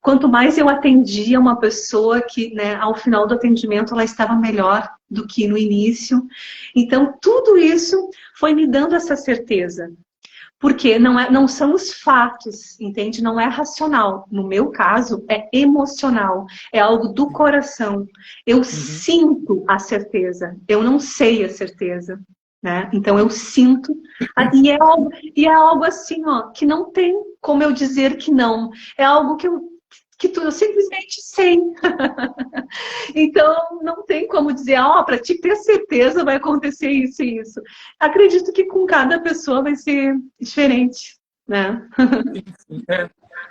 A: Quanto mais eu atendia uma pessoa que, né, ao final do atendimento, ela estava melhor do que no início. Então, tudo isso foi me dando essa certeza. Porque não são os fatos, entende? Não é racional. No meu caso, é emocional. É algo do coração. Eu sinto a certeza. Eu não sei a certeza. Né? Então eu sinto, e é algo assim, ó, que não tem como eu dizer que não. É algo que eu simplesmente sei. Então não tem como dizer, para te ter certeza vai acontecer isso e isso. Acredito que com cada pessoa vai ser diferente, né?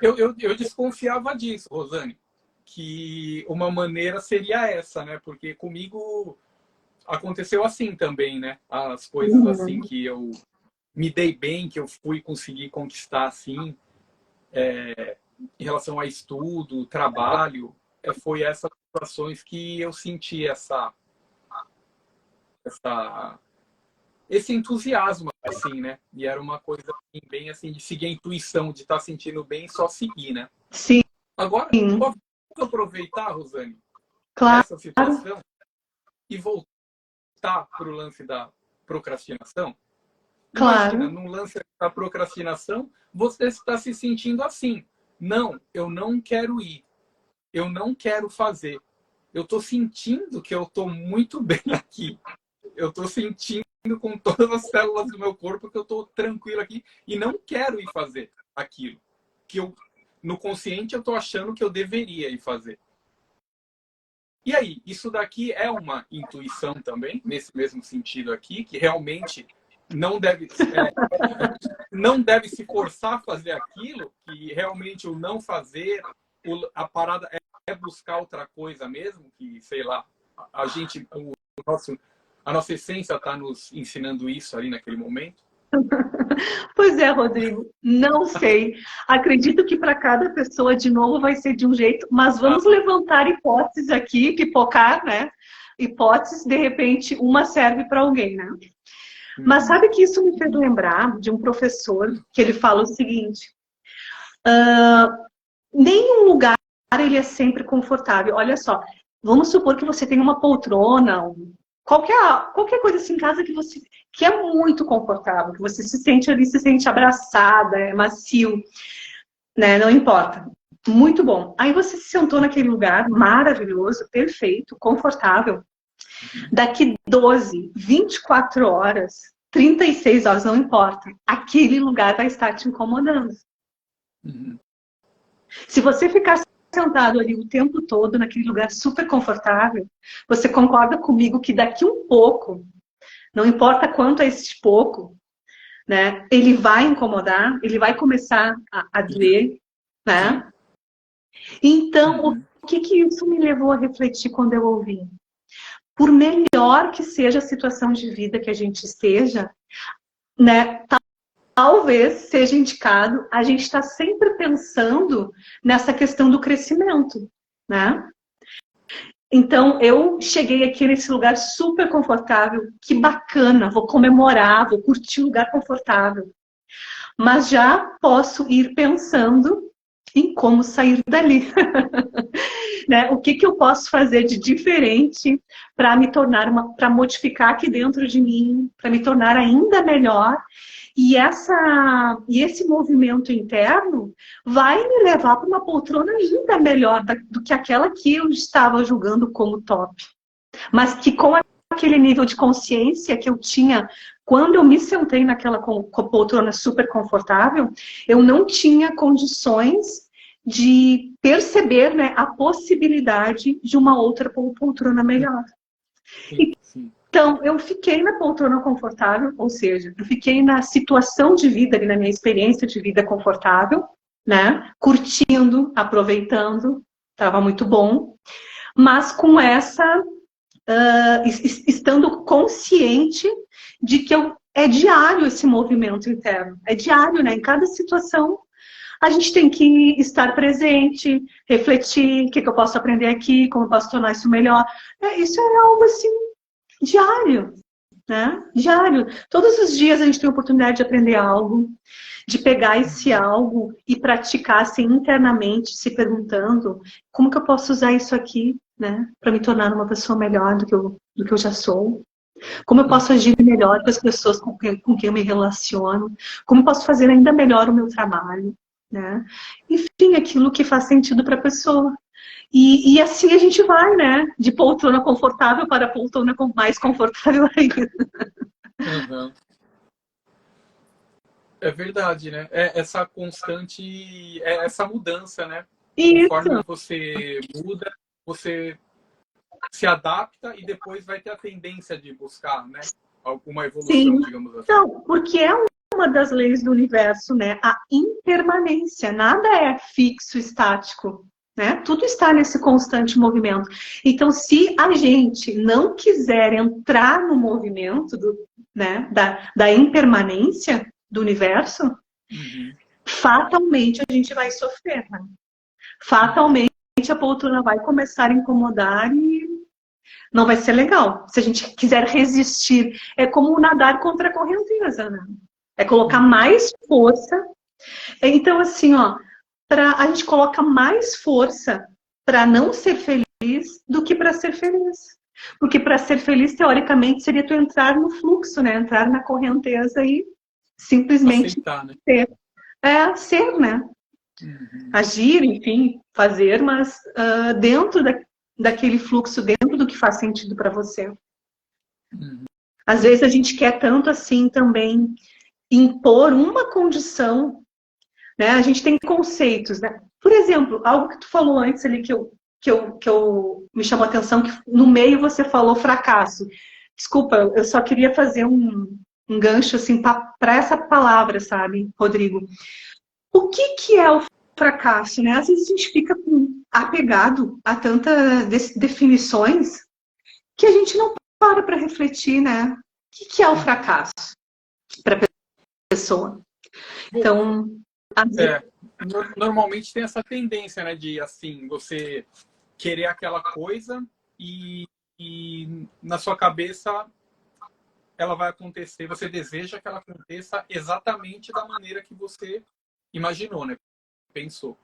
B: Eu desconfiava disso, Rosane, que uma maneira seria essa, né? Porque comigo aconteceu assim também, né? As coisas assim
A: Uhum.
B: que eu me dei bem, que eu fui conseguir conquistar assim, em relação a estudo, trabalho, foi essas situações que eu senti essa esse entusiasmo, assim, né? E era uma coisa assim, bem assim, de seguir a intuição, de estar sentindo bem e só seguir, né?
A: Sim,
B: Agora, posso aproveitar, Rosane,
A: claro,
B: essa situação e voltar para o lance da procrastinação? Imagina,
A: claro.
B: num lance da procrastinação, você está se sentindo assim. Não, eu não quero ir. Eu não quero fazer. Eu estou sentindo que eu estou muito bem aqui. Eu estou sentindo com todas as células do meu corpo que eu estou tranquilo aqui e não quero ir fazer aquilo que eu, no consciente, eu estou achando que eu deveria ir fazer. E aí, isso daqui é uma intuição também, nesse mesmo sentido aqui, que realmente não deve, não deve se forçar a fazer aquilo, que realmente o não fazer, a parada é buscar outra coisa mesmo, que, sei lá, a gente, nosso, a nossa essência está nos ensinando isso ali naquele momento.
A: Pois é, Rodrigo, não sei. Acredito que para cada pessoa, de novo, vai ser de um jeito, mas vamos
B: Ah,
A: levantar hipóteses aqui, pipocar, né? Hipóteses, de repente, uma serve para alguém, né? Mas
B: uhum,
A: sabe que isso me fez lembrar de um professor que ele fala o seguinte: nenhum lugar ele é sempre confortável. Olha só, vamos supor que você tem uma poltrona, qualquer coisa assim em casa que é muito confortável, que você se sente ali, se sente abraçada, é macio, né? Não importa. Muito bom. Aí você se sentou naquele lugar maravilhoso, perfeito, confortável.
B: uhum,
A: Daqui 12, 24 horas, 36 horas, não importa. Aquele lugar vai estar te incomodando.
B: uhum,
A: Se você ficar sentado ali o tempo todo, naquele lugar super confortável, você concorda comigo que daqui um pouco, não importa quanto é esse pouco, né? Ele vai incomodar, ele vai começar a doer,
B: sim,
A: né? Então,
B: uhum,
A: o que que isso me levou a refletir quando eu ouvi? Por melhor que seja a situação de vida que a gente esteja, né? Talvez seja indicado a gente estar sempre pensando nessa questão do crescimento, né? Então, eu cheguei aqui nesse lugar super confortável, que bacana, vou comemorar, vou curtir o lugar confortável. Mas já posso ir pensando em como sair dali, né? O que que eu posso fazer de diferente para me tornar para modificar aqui dentro de mim, para me tornar ainda melhor. E esse movimento interno vai me levar para uma poltrona ainda melhor do que aquela que eu estava julgando como top. Mas que com aquele nível de consciência que eu tinha quando eu me sentei naquela poltrona super confortável, eu não tinha condições de perceber, né, a possibilidade de uma outra poltrona melhor.
B: sim, sim,
A: Então, eu fiquei na poltrona confortável, ou seja, eu fiquei na situação de vida, ali, na minha experiência de vida confortável, né? Curtindo, aproveitando, estava muito bom, mas com essa, estando consciente de que é diário esse movimento interno, é diário, né? Em cada situação, a gente tem que estar presente, refletir, o que eu posso aprender aqui, como eu posso tornar isso melhor. Isso é algo assim diário, né? Diário. Todos os dias a gente tem a oportunidade de aprender algo, de pegar esse
B: uhum,
A: algo e praticar assim internamente, se perguntando como que eu posso usar isso aqui, né, para me tornar uma pessoa melhor do que eu já sou. Como eu posso agir melhor com as pessoas com quem eu me relaciono? Como eu posso fazer ainda melhor o meu trabalho? Né? Enfim, aquilo que faz sentido para a pessoa. E assim a gente vai, né? De poltrona confortável para poltrona mais confortável ainda.
B: uhum. É verdade, né? É essa constante, essa mudança, né? Conforme
A: Isso,
B: você muda, você se adapta e depois vai ter a tendência de buscar, né? Alguma evolução,
A: sim.
B: digamos assim.
A: Não, porque é um uma das leis do universo, né? A impermanência. Nada é fixo, estático, né? Tudo está nesse constante movimento. Então, se a gente não quiser entrar no movimento né, da impermanência do universo, fatalmente a gente vai sofrer, né? Fatalmente a poltrona vai começar a incomodar e não vai ser legal. Se a gente quiser resistir, é como nadar contra a correnteza, né? É colocar mais força. Então, assim, ó, a gente coloca mais força para não ser feliz do que para ser feliz. Porque para ser feliz, teoricamente, seria tu entrar no fluxo, né? Entrar na correnteza e simplesmente
B: aceitar, né?
A: Ser, né? Agir, enfim, fazer, mas dentro daquele fluxo, dentro do que faz sentido para você. Às vezes a gente quer tanto assim também impor uma condição, né? A gente tem conceitos, né? Por exemplo, algo que tu falou antes ali que eu me chamou a atenção, que no meio você falou fracasso. Desculpa, eu só queria fazer um gancho assim para essa palavra, sabe, Rodrigo? O que é o fracasso, né? Às vezes a gente fica apegado a tantas definições que a gente não para refletir, né? O que é o fracasso para a pessoa? Então,
B: normalmente tem essa tendência, né, de assim, você querer aquela coisa e na sua cabeça ela vai acontecer, você deseja que ela aconteça exatamente da maneira que você imaginou, né? Pensou.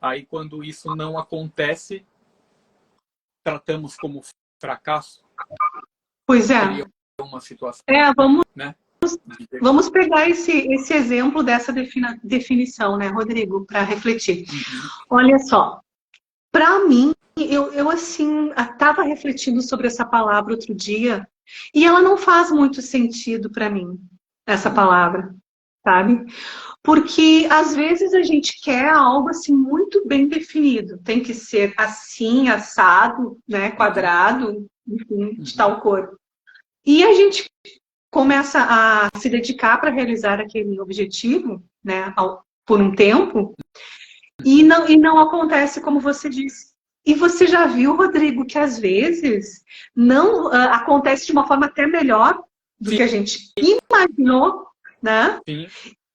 B: Aí quando isso não acontece, tratamos como fracasso.
A: Pois é.
B: Seria uma situação,
A: vamos,
B: né?
A: Vamos pegar esse exemplo dessa definição, né, Rodrigo, para refletir. Olha só, para mim, eu assim, estava refletindo sobre essa palavra outro dia, e ela não faz muito sentido para mim, essa palavra, sabe? Porque às vezes a gente quer algo assim muito bem definido, tem que ser assim, assado, né, quadrado, enfim, de tal cor. E a gente começa a se dedicar para realizar aquele objetivo, né, por um tempo, e não acontece como você disse. E você já viu, Rodrigo, que às vezes não acontece de uma forma até melhor do que a gente imaginou, né?
B: Sim.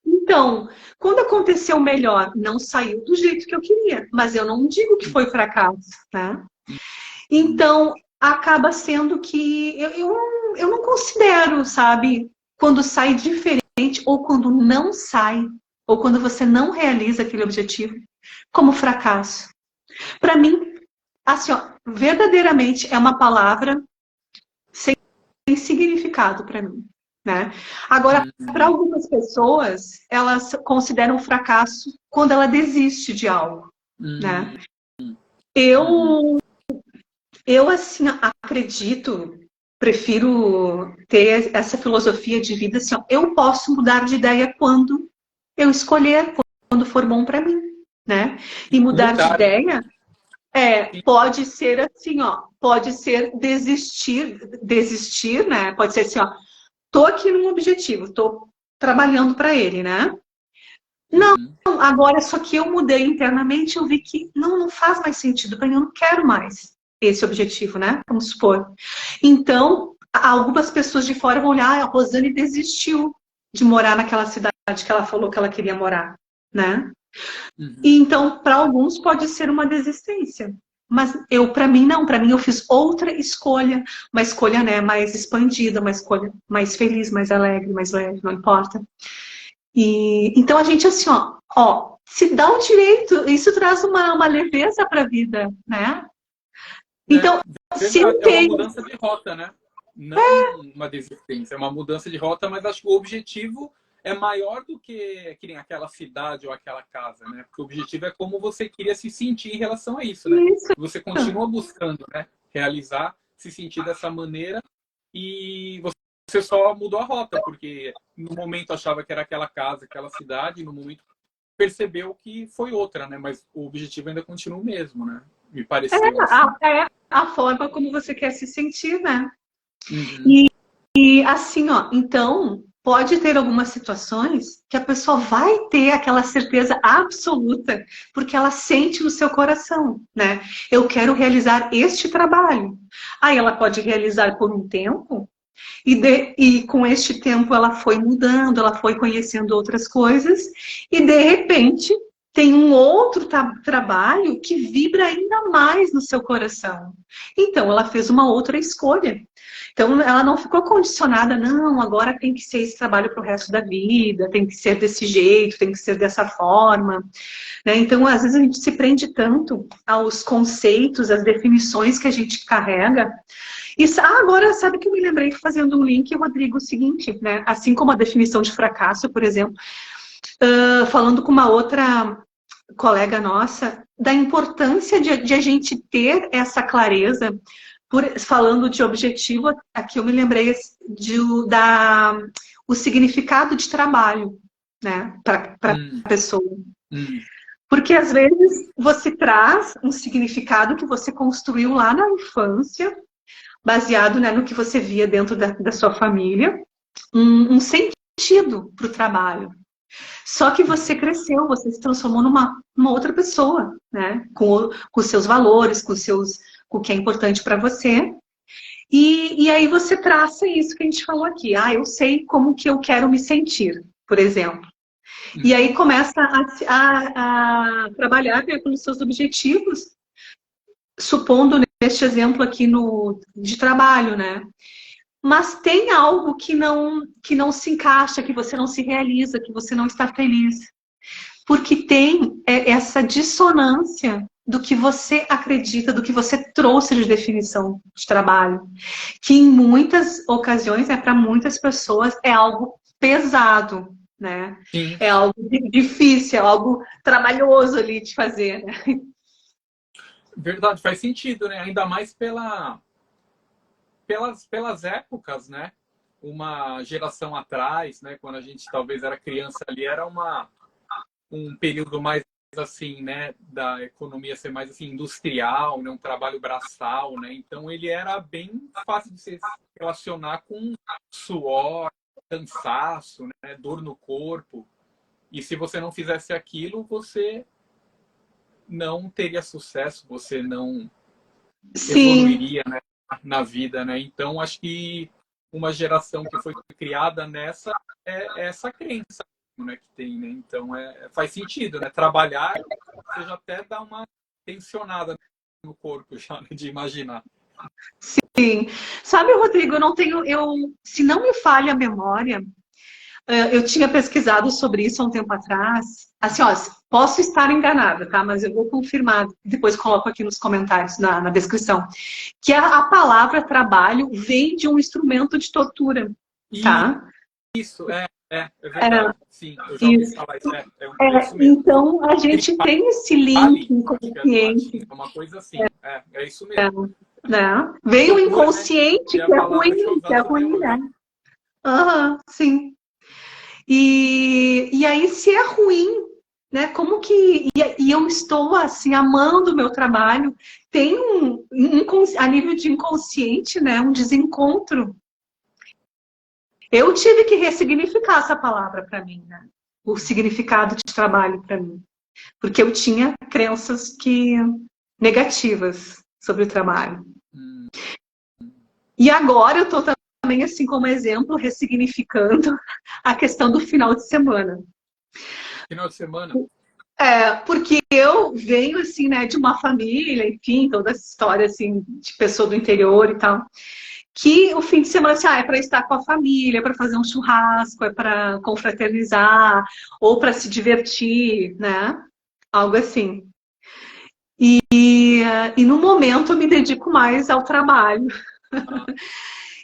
A: Então, quando aconteceu melhor, não saiu do jeito que eu queria, mas eu não digo que foi fracasso, né? Então, acaba sendo que eu não considero, sabe, quando sai diferente ou quando não sai, ou quando você não realiza aquele objetivo, como fracasso. Para mim, assim, ó, verdadeiramente é uma palavra sem significado para mim, né? Agora, para algumas pessoas, elas consideram fracasso quando ela desiste de algo, né? Eu, assim, acredito, prefiro ter essa filosofia de vida assim, ó, eu posso mudar de ideia quando eu escolher, quando for bom para mim, né? E mudar de ideia pode ser assim, ó, pode ser desistir, né? Pode ser assim, ó, tô aqui num objetivo, tô trabalhando para ele, né? Não, agora só que eu mudei internamente, eu vi que não faz mais sentido para mim, eu não quero mais esse objetivo, né? Vamos supor. Então, algumas pessoas de fora vão olhar, a Rosane desistiu de morar naquela cidade que ela falou que ela queria morar, né? E então, para alguns pode ser uma desistência. Mas para mim, não. Para mim, eu fiz outra escolha. Uma escolha, né, mais expandida, uma escolha mais feliz, mais alegre, mais leve, não importa. E então a gente assim, ó, se dá um direito, isso traz uma leveza para a vida, né? Então, se eu tenho...
B: É uma mudança de rota, né? Não uma desistência, é uma mudança de rota, mas acho que o objetivo é maior do que nem aquela cidade ou aquela casa, né? Porque o objetivo é como você queria se sentir em relação a isso, né?
A: Isso.
B: Você continua buscando, né? Realizar, se sentir dessa maneira e você só mudou a rota, porque no momento achava que era aquela casa, aquela cidade, no momento percebeu que foi outra, né? Mas o objetivo ainda continua o mesmo, né? Me pareceu assim.
A: A forma como você quer se sentir, né? E assim, ó, então, pode ter algumas situações que a pessoa vai ter aquela certeza absoluta, porque ela sente no seu coração, né? Eu quero realizar este trabalho. Aí ela pode realizar por um tempo, e com este tempo ela foi mudando, ela foi conhecendo outras coisas, e de repente tem um outro trabalho que vibra ainda mais no seu coração. Então ela fez uma outra escolha. Então ela não ficou condicionada, não, agora tem que ser esse trabalho para o resto da vida, tem que ser desse jeito, tem que ser dessa forma. Né? Então, às vezes a gente se prende tanto aos conceitos, às definições que a gente carrega. E agora, sabe que eu me lembrei fazendo um link, Rodrigo, o seguinte, né? Assim como a definição de fracasso, por exemplo, falando com uma outra colega nossa, da importância de a gente ter essa clareza, falando de objetivo, aqui eu me lembrei o significado de trabalho, né, para a pessoa. Porque às vezes você traz um significado que você construiu lá na infância, baseado, né, no que você via dentro da sua família, um sentido para o trabalho. Só que você cresceu, você se transformou numa outra pessoa, né? Com os seus valores, com o que é importante para você. E aí você traça isso que a gente falou aqui. Ah, eu sei como que eu quero me sentir, por exemplo. E aí começa a trabalhar pelos seus objetivos, supondo neste exemplo aqui de trabalho, né? Mas tem algo que não se encaixa, que você não se realiza, que você não está feliz. Porque tem essa dissonância do que você acredita, do que você trouxe de definição de trabalho. Que em muitas ocasiões, né, para muitas pessoas, é algo pesado, né?
B: Sim.
A: É algo difícil, é algo trabalhoso ali de fazer, né?
B: Verdade, faz sentido, né? Ainda mais pelas épocas, né? Uma geração atrás, né? Quando a gente talvez era criança ali, era um período mais assim, né? Da economia ser mais assim industrial, né? Um trabalho braçal, né? Então ele era bem fácil de se relacionar com suor, cansaço, né? Dor no corpo. E se você não fizesse aquilo, você não teria sucesso, você não evoluiria, né, na vida, né? Então, acho que uma geração que foi criada nessa é essa crença, né, que tem, né? Então, faz sentido, né? Trabalhar, você já até dá uma tensionada no corpo, já, né, de imaginar.
A: Sim. Sabe, Rodrigo, se não me falha a memória, eu tinha pesquisado sobre isso há um tempo atrás. Assim, ó, posso estar enganada, tá? Mas eu vou confirmar, depois coloco aqui nos comentários, na descrição. Que a palavra trabalho vem de um instrumento de tortura, tá?
B: Isso, é verdade. Sim, eu já ouvi falar isso. Isso mesmo.
A: Então, a gente tem esse link inconsciente.
B: É uma coisa assim, é isso mesmo.
A: Né? Vem o inconsciente,
B: né?
A: que é ruim, né? Sim. E aí, se é ruim, né? Como que... E eu estou, assim, amando o meu trabalho. Tem a nível de inconsciente, né? Um desencontro. Eu tive que ressignificar essa palavra para mim, né? O significado de trabalho para mim. Porque eu tinha crenças negativas sobre o trabalho. E agora eu estou também, assim, como exemplo, ressignificando a questão do final de semana.
B: Final de semana?
A: Porque eu venho, assim, né, de uma família, enfim, toda essa história, assim, de pessoa do interior e tal, que o fim de semana, assim, é para estar com a família, é para fazer um churrasco, é para confraternizar, ou para se divertir, né? Algo assim. E no momento eu me dedico mais ao trabalho.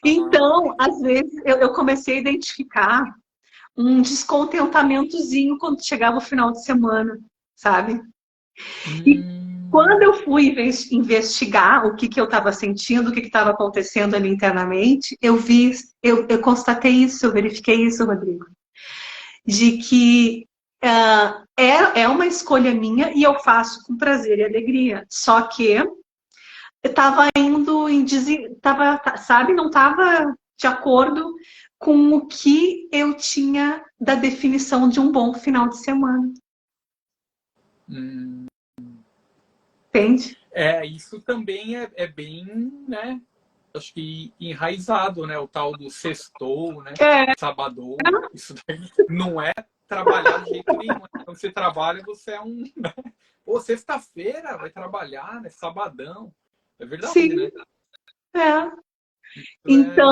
A: Então, às vezes, eu comecei a identificar um descontentamentozinho quando chegava o final de semana, sabe? E quando eu fui investigar o que eu estava sentindo, o que estava acontecendo ali internamente, eu constatei isso, eu verifiquei isso, Rodrigo. De que é uma escolha minha e eu faço com prazer e alegria. Só que eu estava indo sabe, não estava de acordo com o que eu tinha da definição de um bom final de semana. Entende?
B: Isso também é bem, né? Acho que enraizado, né? O tal do sextou, né? Sabadou. Isso daí não é trabalhar de jeito nenhum. Quando você trabalha, você é um... Pô, sexta-feira vai trabalhar, né? Sabadão. É verdade,
A: Sim,
B: né?
A: Então,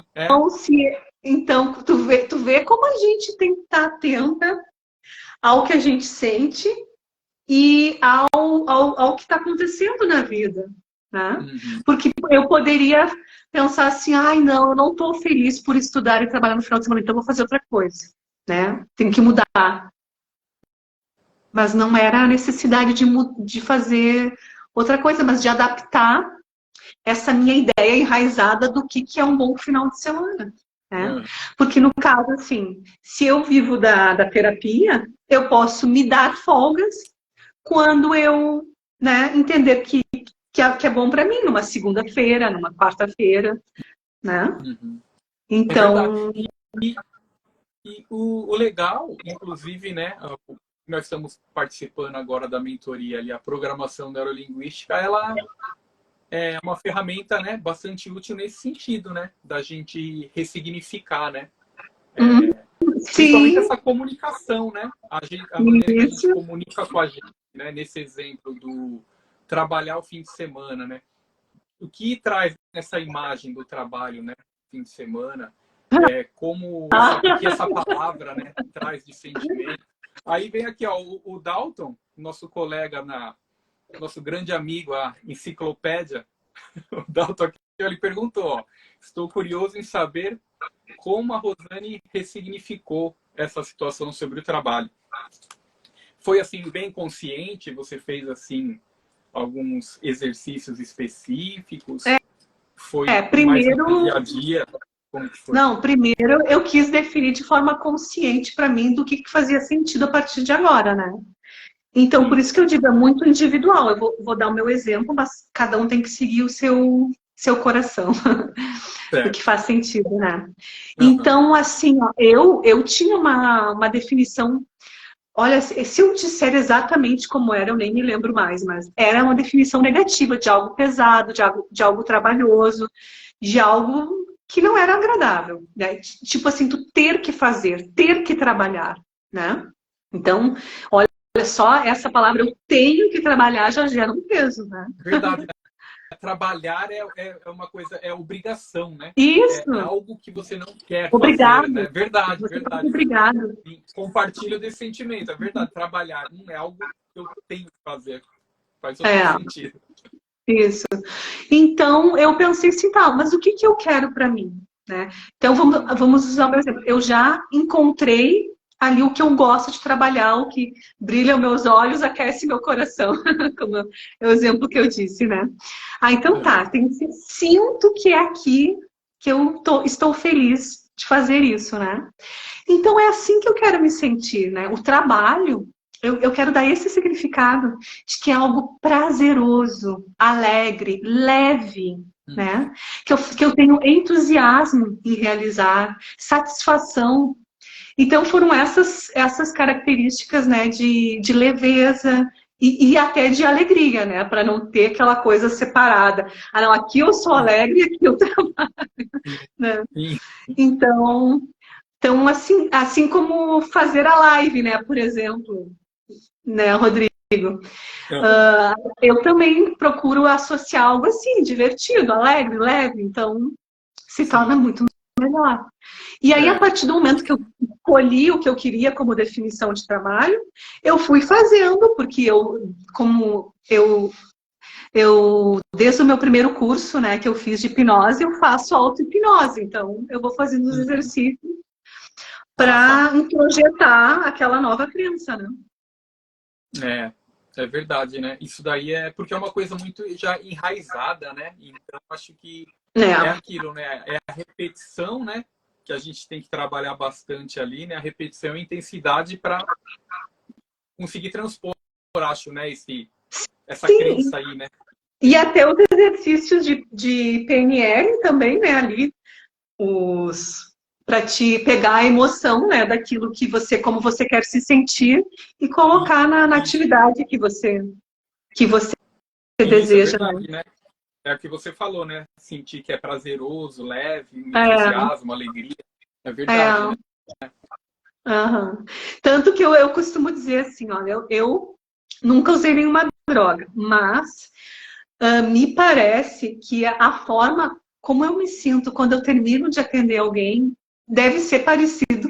A: então tu vê como a gente tem que estar atenta ao que a gente sente e ao que está acontecendo na vida, né? Porque eu poderia pensar assim, ai, não, eu não estou feliz por estudar e trabalhar no final de semana, então eu vou fazer outra coisa, né? Tem que mudar. Mas não era a necessidade de fazer outra coisa, mas de adaptar essa minha ideia enraizada do que é um bom final de semana. Né? Porque no caso, assim, se eu vivo da terapia, eu posso me dar folgas quando eu, né, entender que é bom para mim, numa segunda-feira, numa quarta-feira, né? Então...
B: E o legal, inclusive, né, nós estamos participando agora da mentoria ali, a programação neurolinguística, ela é uma ferramenta, né, bastante útil nesse sentido, né, da gente ressignificar, né, principalmente essa comunicação, né, a maneira que a gente comunica com a gente, né, nesse exemplo do trabalhar o fim de semana, né, o que traz essa imagem do trabalho, né, fim de semana, o que essa palavra, né, traz de sentimento. Aí vem aqui, ó, o Dalton, nosso colega, nosso grande amigo, a enciclopédia, o Dalton aqui, ele perguntou, ó, estou curioso em saber como a Rosane ressignificou essa situação sobre o trabalho. Foi assim, bem consciente? Você fez assim alguns exercícios específicos? Foi
A: primeiro...
B: mais no dia a dia?
A: Não, primeiro eu quis definir de forma consciente para mim do que fazia sentido a partir de agora, né? Então, por isso que eu digo, é muito individual. Eu vou dar o meu exemplo, mas cada um tem que seguir o seu coração. O que faz sentido, né? Então, assim, ó, eu tinha uma definição... Olha, se eu disser exatamente como era, eu nem me lembro mais, mas era uma definição negativa de algo pesado, de algo trabalhoso, de algo que não era agradável, né? Tipo assim, tu ter que fazer, ter que trabalhar, né? Então, olha só, essa palavra eu tenho que trabalhar já gera um peso, né?
B: Verdade. Trabalhar é uma coisa, é obrigação, né?
A: Isso.
B: É algo que você não quer
A: Obrigado.
B: fazer, né? Verdade,
A: você
B: verdade.
A: Obrigado.
B: Compartilho desse sentimento, é verdade. Trabalhar é algo que eu tenho que fazer. Faz todo sentido.
A: Isso. Então, eu pensei assim, tá, mas o que eu quero para mim? Né? Então, vamos usar o meu exemplo. Eu já encontrei ali o que eu gosto de trabalhar, o que brilha os meus olhos, aquece meu coração, como é o exemplo que eu disse, né? Então tá, sinto que é aqui que eu estou feliz de fazer isso, né? Então é assim que eu quero me sentir, né? O trabalho, eu quero dar esse significado de que é algo prazeroso, alegre, leve, né? Que eu tenho entusiasmo em realizar, satisfação. Então foram essas características, né, de leveza e até de alegria, né? Para não ter aquela coisa separada. Ah, não, aqui eu sou alegre e aqui eu trabalho. Né? Então, assim como fazer a live, né, por exemplo, né, Rodrigo? Eu também procuro associar algo assim, divertido, alegre, leve, então se torna muito melhor. E aí, a partir do momento que eu escolhi o que eu queria como definição de trabalho, eu fui fazendo, porque desde o meu primeiro curso, né, que eu fiz de hipnose, eu faço auto-hipnose. Então, eu vou fazendo os exercícios para introjetar aquela nova crença, né?
B: É verdade, né? Isso daí é porque é uma coisa muito já enraizada, né? Então, acho que é aquilo, né? É a repetição, né? Que a gente tem que trabalhar bastante ali, né? A repetição e intensidade para conseguir transpor, acho, né? Essa crença aí, né?
A: E até os exercícios de PNL também, né? Ali, os para te pegar a emoção, né, daquilo que você, como você quer se sentir e colocar na atividade que você
B: E isso é
A: deseja, né?
B: verdade, né? É o que você falou, né? Sentir que é prazeroso, leve, um
A: É,
B: entusiasmo, alegria. É verdade, né?
A: é, aham. Tanto que eu costumo dizer assim, olha, eu nunca usei nenhuma droga, mas me parece que a forma como eu me sinto quando eu termino de atender alguém deve ser parecido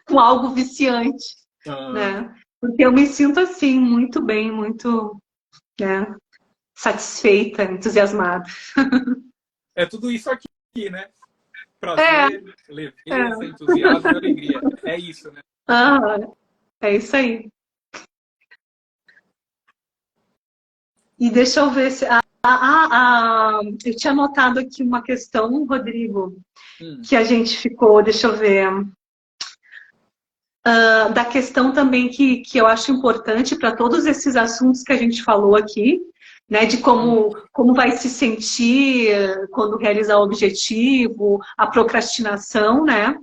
A: com algo viciante,
B: Ah,
A: né? Porque eu me sinto assim, muito bem, muito, né, satisfeita, entusiasmada.
B: é tudo isso aqui, né?
A: É,
B: Prazer, leveza,
A: é,
B: entusiasmo e alegria. É isso, né?
A: aham, é isso aí. E deixa eu ver se. Eu tinha anotado aqui uma questão, Rodrigo,
B: Hum,
A: que a gente ficou, deixa eu ver, da questão também que eu acho importante para todos esses assuntos que a gente falou aqui, né, de
B: hum,
A: como vai se sentir quando realizar o objetivo, a procrastinação, né,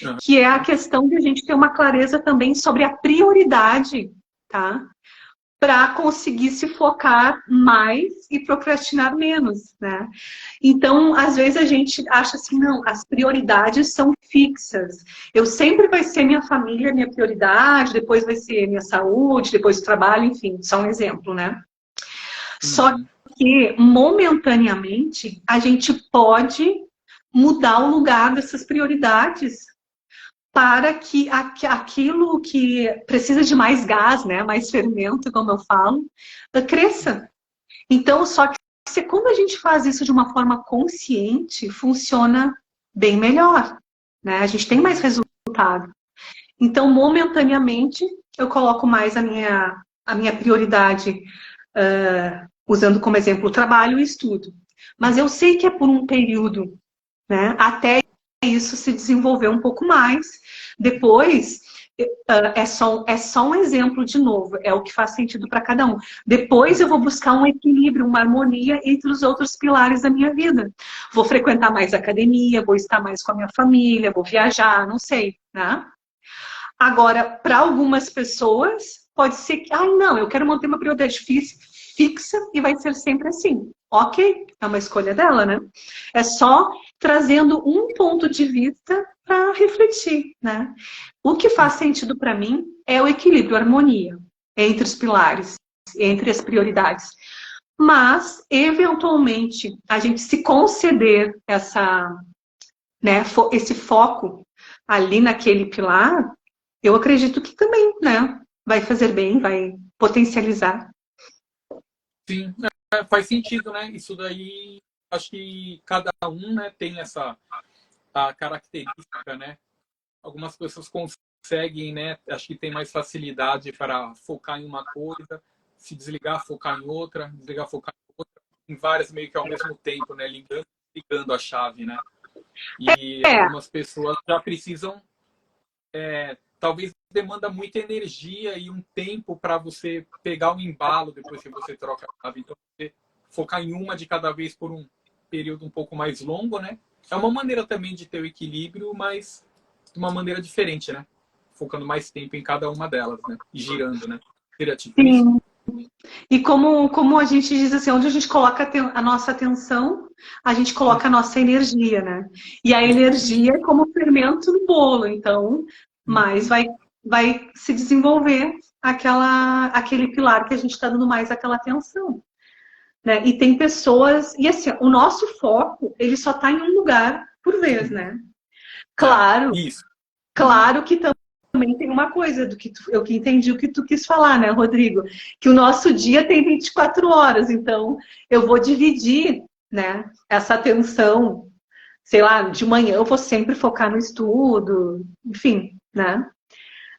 B: aham.
A: que é a questão de a gente ter uma clareza também sobre a prioridade, tá? Para conseguir se focar mais e procrastinar menos, né? Então, às vezes a gente acha assim, não, as prioridades são fixas. Eu sempre vai ser minha família minha prioridade, depois vai ser minha saúde, depois o trabalho, enfim, só um exemplo, né? Só
B: Uhum.
A: que momentaneamente a gente pode mudar o lugar dessas prioridades para que aquilo que precisa de mais gás, né, mais fermento, como eu falo, cresça. Então, só que quando a gente faz isso de uma forma consciente, funciona bem melhor, né? A gente tem mais
B: Uhum.
A: resultado. Então, momentaneamente, eu coloco mais a minha prioridade, usando como exemplo o trabalho e o estudo. Mas eu sei que é por um período, né? Até isso se desenvolver um pouco mais. Depois, é só um exemplo de novo, é o que faz sentido para cada um. Depois eu vou buscar um equilíbrio, uma harmonia entre os outros pilares da minha vida. Vou frequentar mais academia, vou estar mais com a minha família, vou viajar, não sei, né? Agora, para algumas pessoas, pode ser que, ah, não, eu quero manter uma prioridade fixa e vai ser sempre assim. Ok, é uma escolha dela, né? É só trazendo um ponto de vista para refletir, né? O que faz sentido para mim é o equilíbrio, a harmonia entre os pilares, entre as prioridades. Mas, eventualmente, a gente se conceder né, esse foco ali naquele pilar, eu acredito que também, né, vai fazer bem, vai potencializar.
B: Sim, faz sentido, né? Isso daí, acho que cada um, né, tem essa a característica, né? Algumas pessoas conseguem, né? Acho que tem mais facilidade para focar em uma coisa, se desligar, focar em outra, desligar, focar em outra, em várias meio que ao mesmo tempo, né? Ligando a chave, né? E
A: É,
B: algumas pessoas já precisam, talvez demanda muita energia e um tempo para você pegar o embalo depois que você troca a chave. Então, você focar em uma de cada vez por um período um pouco mais longo, né? É uma maneira também de ter o equilíbrio, mas de uma maneira diferente, né? Focando mais tempo em cada uma delas, né? E girando, né? Seria tipo isso?
A: sim. E como a gente diz assim, onde a gente coloca a nossa atenção, a gente coloca a nossa energia, né? E a
B: Sim.
A: energia é como fermento no bolo, então, mais vai se desenvolver aquele pilar que a gente está dando mais aquela atenção, né? E tem pessoas, e assim, o nosso foco, ele só está em um lugar por vez, né? Claro,
B: Isso. Uhum.
A: claro que também tem uma coisa do que eu que entendi o que tu quis falar, né, Rodrigo? Que o nosso dia tem 24 horas, então eu vou dividir, né, essa atenção, sei lá, de manhã eu vou sempre focar no estudo, enfim, né?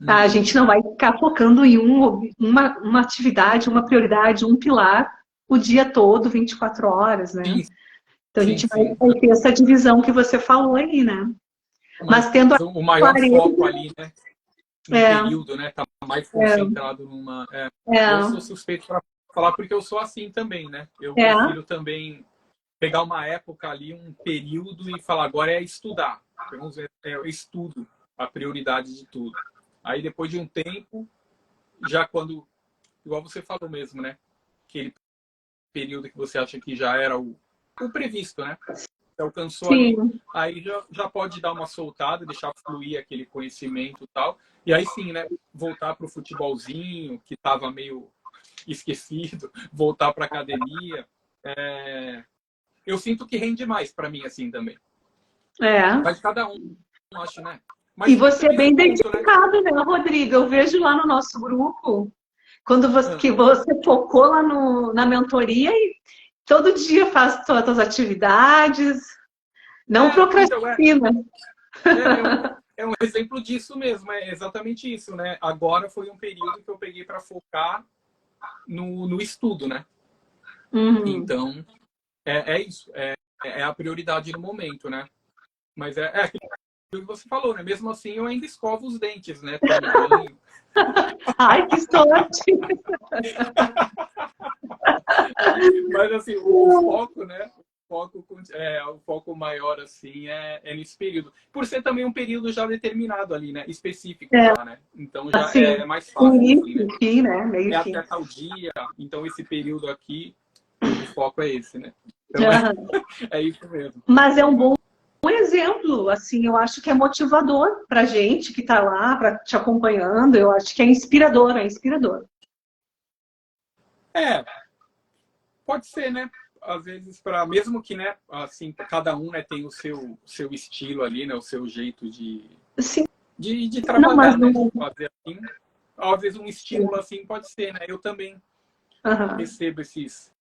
A: A
B: Uhum.
A: gente não vai ficar focando em uma atividade, uma prioridade, um pilar o dia todo, 24 horas, né?
B: Sim,
A: Então a
B: sim,
A: gente
B: sim.
A: vai ter essa divisão que você falou aí, né?
B: Mas
A: Mas tendo a
B: o maior foco
A: clareza,
B: ali, né? Num
A: é,
B: período, né? Tá mais
A: é,
B: concentrado numa. Eu sou
A: é,
B: suspeito para falar porque eu sou assim também, né? Eu
A: é,
B: prefiro também pegar uma época ali, um período e falar agora é estudar. é o estudo, a prioridade de tudo. Aí depois de um tempo, já quando, igual você falou mesmo, né? Aquele período que você acha que já era o previsto, né? Você alcançou ali,
A: Sim.
B: aí já pode dar uma soltada, deixar fluir aquele conhecimento e tal. E aí sim, né? Voltar para o futebolzinho, que estava meio esquecido, voltar para academia. Eu sinto que rende mais para mim assim também.
A: É.
B: Mas cada um, acho, né?
A: E
B: Mas tem
A: você é
B: também
A: bem
B: o ponto, né?
A: dedicado, né, Rodrigo? Eu vejo lá no nosso grupo, quando você,
B: Ah,
A: que você focou lá na mentoria e todo dia faz todas as atividades, não
B: então,
A: procrastina.
B: é, é um, é um exemplo disso mesmo, é exatamente isso, né? Agora foi um período que eu peguei para focar no estudo, né?
A: Uhum.
B: Então, é isso, é a prioridade no momento, né? Mas é aquilo que você falou, né? Mesmo assim, eu ainda escovo os dentes, né? Tomo banho.
A: Ai, que sorte!
B: Mas, assim, o foco, né? O foco maior, assim, é nesse período. Por ser também um período já determinado ali, né? Específico
A: É,
B: já, né? Então, já
A: assim,
B: é mais fácil, assim,
A: início
B: né?
A: e fim, né? Meio
B: É
A: e
B: até
A: fim.
B: tal dia, então esse período aqui, o foco é esse, né? Então,
A: Aham.
B: é isso mesmo.
A: Mas é um bom exemplo, assim, eu acho que é motivador pra gente que tá lá, pra te acompanhando, eu acho que é inspirador, é inspirador.
B: É, pode ser, né? Às vezes, mesmo que, né, assim, cada um, né, tem o seu estilo ali, né, o seu jeito
A: Sim,
B: de
A: não, mas
B: trabalhar, né, de
A: não.
B: fazer assim. Às vezes um estímulo assim pode ser, né? Eu também
A: Aham.
B: recebo esses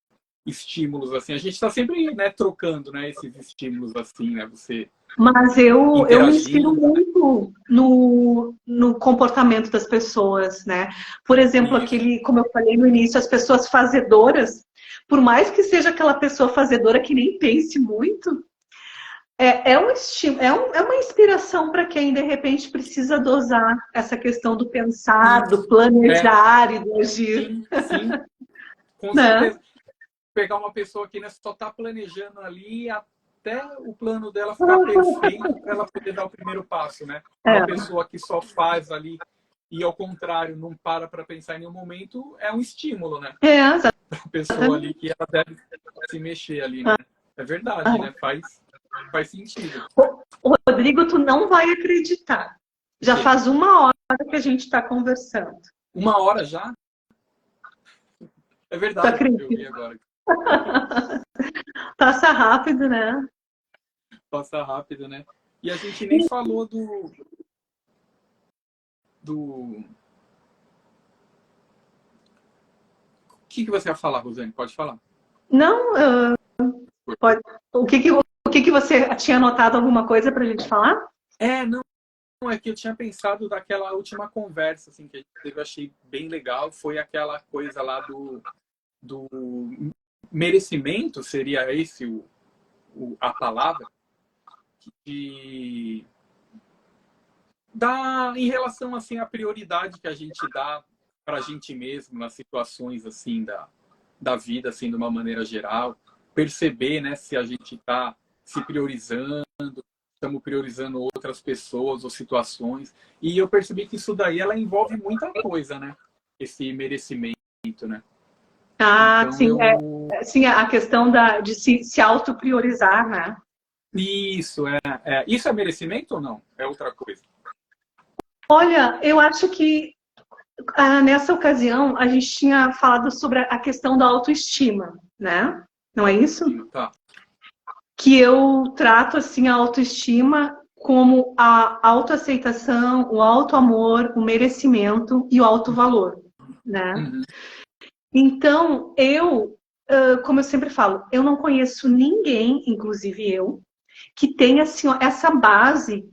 B: estímulos assim. A gente está sempre, né, trocando, né, esses estímulos assim, né? Você
A: Mas eu me inspiro
B: interagindo, né?
A: muito no comportamento das pessoas, né? Por exemplo,
B: Isso.
A: aquele, como eu falei no início, as pessoas fazedoras, por mais que seja aquela pessoa fazedora que nem pense muito, é um estímulo, é uma inspiração para quem de repente precisa dosar essa questão do pensar, do
B: Isso. É,
A: planejar e do agir,
B: sim, sim, com
A: né?
B: certeza. Pegar uma pessoa que, né, só está planejando ali até o plano dela ficar perfeito para ela poder dar o primeiro passo, né? Uma
A: É,
B: pessoa que só faz ali e, ao contrário, não para pensar em nenhum momento, é um estímulo, né?
A: é,
B: A pessoa ali que ela deve se mexer ali, né? É verdade, né? Faz sentido.
A: Rodrigo, tu não vai acreditar.
B: O
A: Já
B: quê?
A: faz 1 hora que a gente está conversando.
B: 1 hora já? É
A: Tu
B: verdade, eu vi
A: acredita?
B: agora.
A: Passa rápido, né?
B: Passa rápido, né? E a gente nem falou do... O que você ia falar, Rosane? Pode falar.
A: Não, pode. O que que você tinha anotado alguma coisa para a gente falar?
B: Não, é que eu tinha pensado daquela última conversa assim, que a gente teve, eu achei bem legal, foi aquela coisa lá do merecimento, seria esse a palavra, que dá em relação assim à prioridade que a gente dá para a gente mesmo nas situações assim da vida, assim, de uma maneira geral, perceber, né, se a gente está se priorizando, estamos priorizando outras pessoas ou situações. E eu percebi que isso daí ela envolve muita coisa, né? Esse merecimento, né?
A: Ah,
B: Então
A: sim,
B: eu
A: sim, a questão de se autopriorizar, né?
B: isso é merecimento ou não? É outra coisa.
A: Olha, eu acho que nessa ocasião a gente tinha falado sobre a questão da autoestima, né? Não é isso?
B: Tá.
A: Que eu trato assim a autoestima como a autoaceitação, o autoamor, o merecimento e o autovalor, né?
B: Uhum.
A: Então, como eu sempre falo, eu não conheço ninguém, inclusive eu, que tenha assim, ó, essa base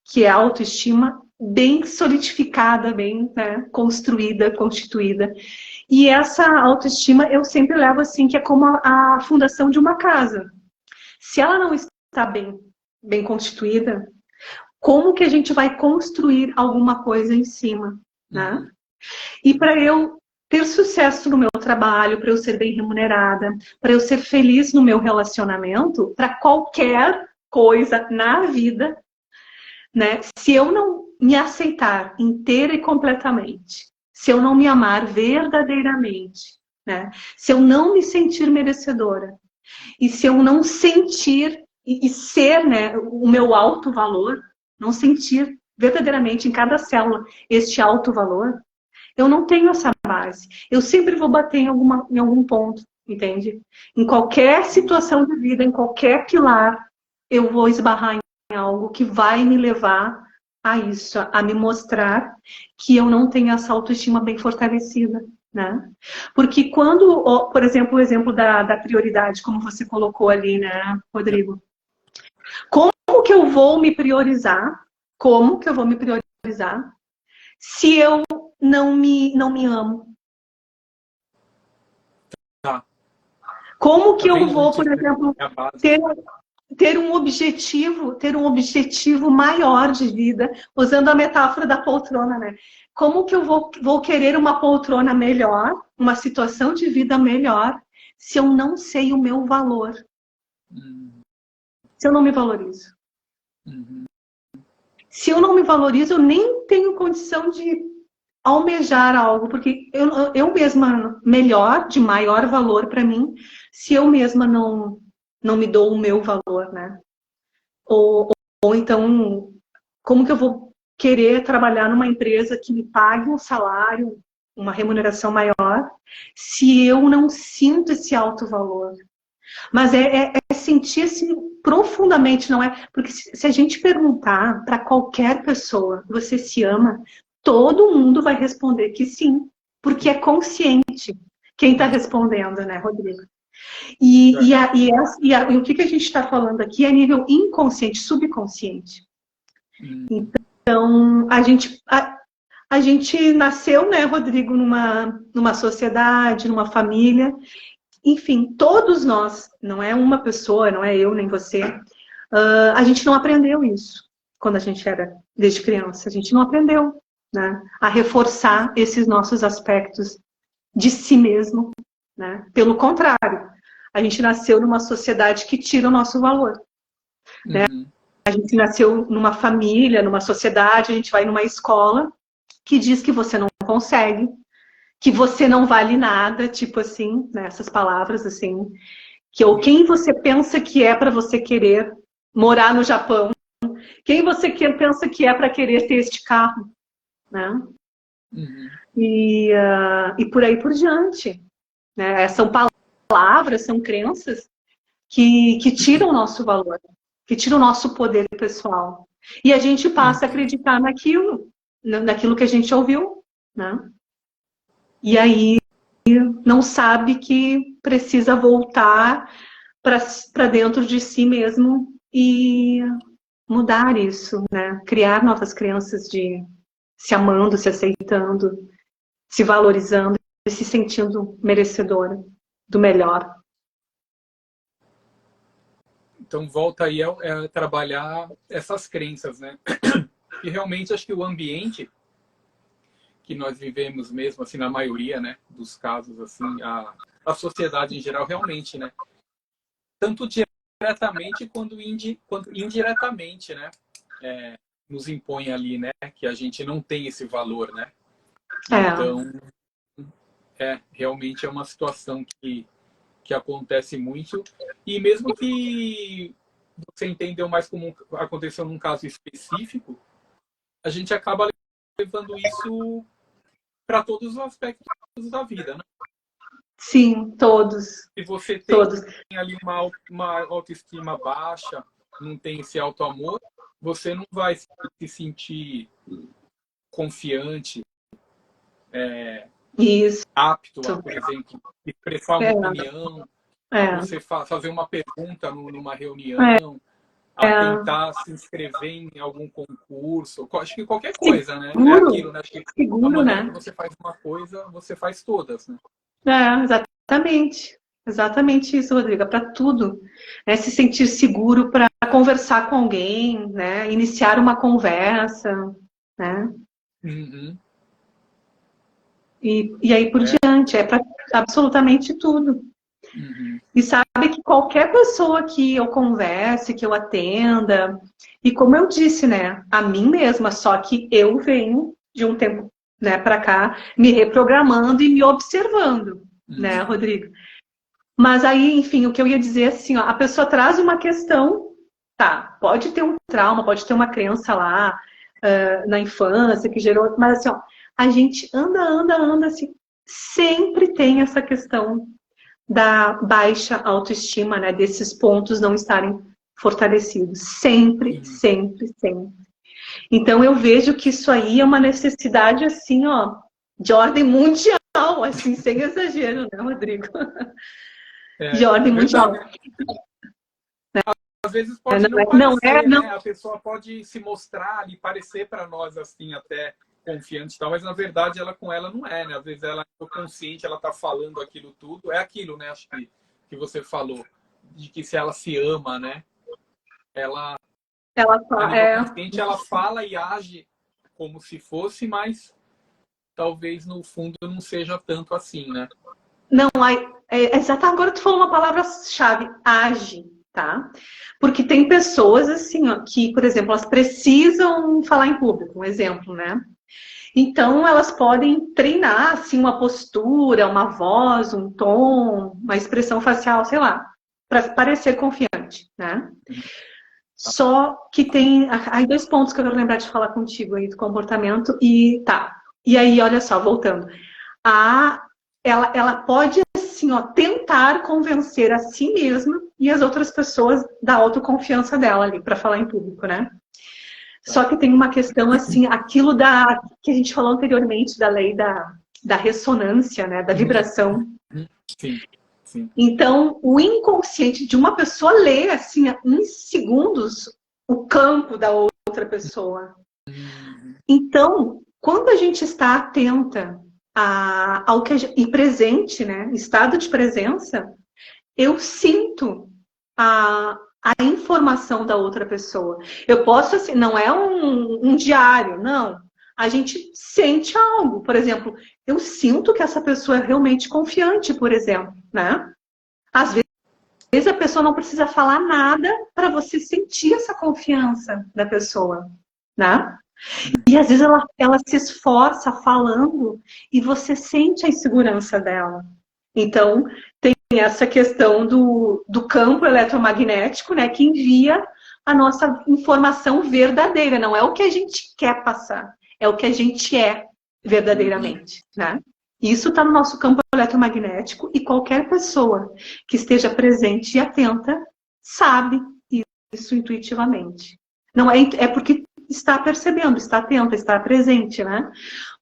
A: que é a autoestima bem solidificada, bem, né, construída, constituída. E essa autoestima eu sempre levo assim, que é como a fundação de uma casa. Se ela não está bem constituída, como que a gente vai construir alguma coisa em cima, né?
B: Uhum.
A: E para eu ter sucesso no meu trabalho, para eu ser bem remunerada, para eu ser feliz no meu relacionamento, para qualquer coisa na vida, né? Se eu não me aceitar inteira e completamente, se eu não me amar verdadeiramente, né? Se eu não me sentir merecedora, e se eu não sentir e ser, né, o meu alto valor, não sentir verdadeiramente em cada célula este alto valor, eu não tenho essa base. Eu sempre vou bater em algum ponto, entende? Em qualquer situação de vida, em qualquer pilar, eu vou esbarrar em algo que vai me levar a isso, a me mostrar que eu não tenho essa autoestima bem fortalecida, né? Porque quando, por exemplo, o exemplo da prioridade, como você colocou ali, né, Rodrigo? Como que eu vou me priorizar? Como que eu vou me priorizar se eu não me amo?
B: Tá.
A: Como que
B: Tá
A: eu
B: vendo?
A: vou, por exemplo,
B: É a base.
A: ter um objetivo maior de vida, usando a metáfora da poltrona, né? Como que eu vou querer uma poltrona melhor, uma situação de vida melhor, se eu não sei o meu valor? Se eu não me valorizo?
B: Uhum.
A: Se eu não me valorizo, eu nem tenho condição de almejar algo, porque eu mesma melhor, de maior valor para mim, se eu mesma não me dou o meu valor, né? Ou então, como que eu vou querer trabalhar numa empresa que me pague um salário, uma remuneração maior, se eu não sinto esse alto valor? Mas é sentir assim, profundamente, não é? Porque se a gente perguntar para qualquer pessoa, você se ama? Todo mundo vai responder que sim, porque é consciente quem está respondendo, né, Rodrigo? E o que a gente está falando aqui é nível inconsciente, subconsciente. Então, a gente nasceu, né, Rodrigo, numa sociedade, numa família. Enfim, todos nós, não é uma pessoa, não é eu nem você, a gente não aprendeu isso quando a gente era desde criança. A gente não aprendeu, né, a reforçar esses nossos aspectos de si mesmo, né? Pelo contrário, a gente nasceu numa sociedade que tira o nosso valor, né? A gente nasceu numa família, numa sociedade, a gente vai numa escola que diz que você não consegue, que você não vale nada, tipo assim, né, essas palavras assim, ou quem você pensa que é para você querer morar no Japão, quem você pensa que é para querer ter este carro, né? E por aí por diante, né? São palavras, são crenças que tiram o nosso valor, que tiram o nosso poder pessoal. E a gente passa a acreditar naquilo que a gente ouviu, né? E aí não sabe que precisa voltar para dentro de si mesmo e mudar isso, né? Criar novas crenças de se amando, se aceitando, se valorizando e se sentindo merecedora do melhor.
B: Então, volta aí a trabalhar essas crenças, né? E realmente acho que o ambiente que nós vivemos mesmo, assim, na maioria, né, dos casos, assim, a sociedade em geral, realmente, né? Tanto diretamente quanto indiretamente, né? Nos impõe ali, né? Que a gente não tem esse valor, né? Então, realmente é uma situação que acontece muito. E mesmo que você entendeu mais como aconteceu num caso específico, a gente acaba levando isso para todos os aspectos da vida, né?
A: Sim, todos.
B: Se você tem
A: Todos.
B: ali uma autoestima baixa, não tem esse auto-amor, você não vai se sentir confiante,
A: Isso.
B: apto a, por exemplo, expressar uma opinião, a você fazer uma pergunta numa reunião, a tentar se inscrever em algum concurso, acho que qualquer coisa, né? É aquilo, né? Acho que a maneira que você faz uma coisa, você faz todas, né?
A: Exatamente. Exatamente isso, Rodrigo, para tudo. Né? Se sentir seguro para conversar com alguém, né? Iniciar uma conversa, né? E aí por diante, é para absolutamente tudo.
B: Uhum.
A: E sabe que qualquer pessoa que eu converse, que eu atenda, e como eu disse, né, a mim mesma, só que eu venho de um tempo, né, para cá, me reprogramando e me observando, né,
B: Uhum.
A: Rodrigo? Mas aí, enfim, o que eu ia dizer é assim, ó, a pessoa traz uma questão, tá, pode ter um trauma, pode ter uma crença lá na infância que gerou, mas assim, ó, a gente anda, assim, sempre tem essa questão da baixa autoestima, né, desses pontos não estarem fortalecidos, sempre,
B: Sim.
A: sempre, sempre. Então eu vejo que isso aí é uma necessidade assim, ó, de ordem mundial, assim, sem exagero, né, Rodrigo? De
B: É
A: ordem mundial.
B: verdade. Às vezes pode não
A: Não é,
B: parecer,
A: não.
B: né? A pessoa pode se mostrar e parecer para nós assim até confiante e tal, mas na verdade ela com ela não é, né? Às vezes ela é consciente, ela tá falando aquilo tudo, é aquilo, né? Acho que você falou de que se ela se ama, né? Ela
A: Ela
B: a nível
A: é,
B: consciente ela fala e age como se fosse, mas talvez no fundo não seja tanto assim, né?
A: não, exato, agora tu falou uma palavra-chave, age, tá? Porque tem pessoas assim, ó, que, por exemplo, elas precisam falar em público, um exemplo, né? Então, elas podem treinar assim, uma postura, uma voz, um tom, uma expressão facial, sei lá, para parecer confiante, né? Só que tem aí dois pontos que eu quero lembrar de falar contigo aí do comportamento e tá. E aí, olha só, voltando. A, ela pode assim, ó, tentar convencer a si mesma e as outras pessoas da autoconfiança dela ali para falar em público, né? Só que tem uma questão assim, aquilo que a gente falou anteriormente da lei da ressonância, né, da vibração.
B: Sim, sim.
A: Então, o inconsciente de uma pessoa lê assim, em segundos, o campo da outra pessoa. Então, quando a gente está atenta ao que e presente, né, estado de presença, eu sinto a informação da outra pessoa. Eu posso, assim, não é um diário, não. A gente sente algo. Por exemplo, eu sinto que essa pessoa é realmente confiante, por exemplo, né? Às vezes a pessoa não precisa falar nada para você sentir essa confiança da pessoa, né? E às vezes ela se esforça falando e você sente a insegurança dela. Então, tem essa questão do campo eletromagnético, né, que envia a nossa informação verdadeira. Não é o que a gente quer passar, é o que a gente é verdadeiramente, né? Isso está no nosso campo eletromagnético e qualquer pessoa que esteja presente e atenta sabe isso intuitivamente. Não é porque está percebendo, está atenta, está presente, né?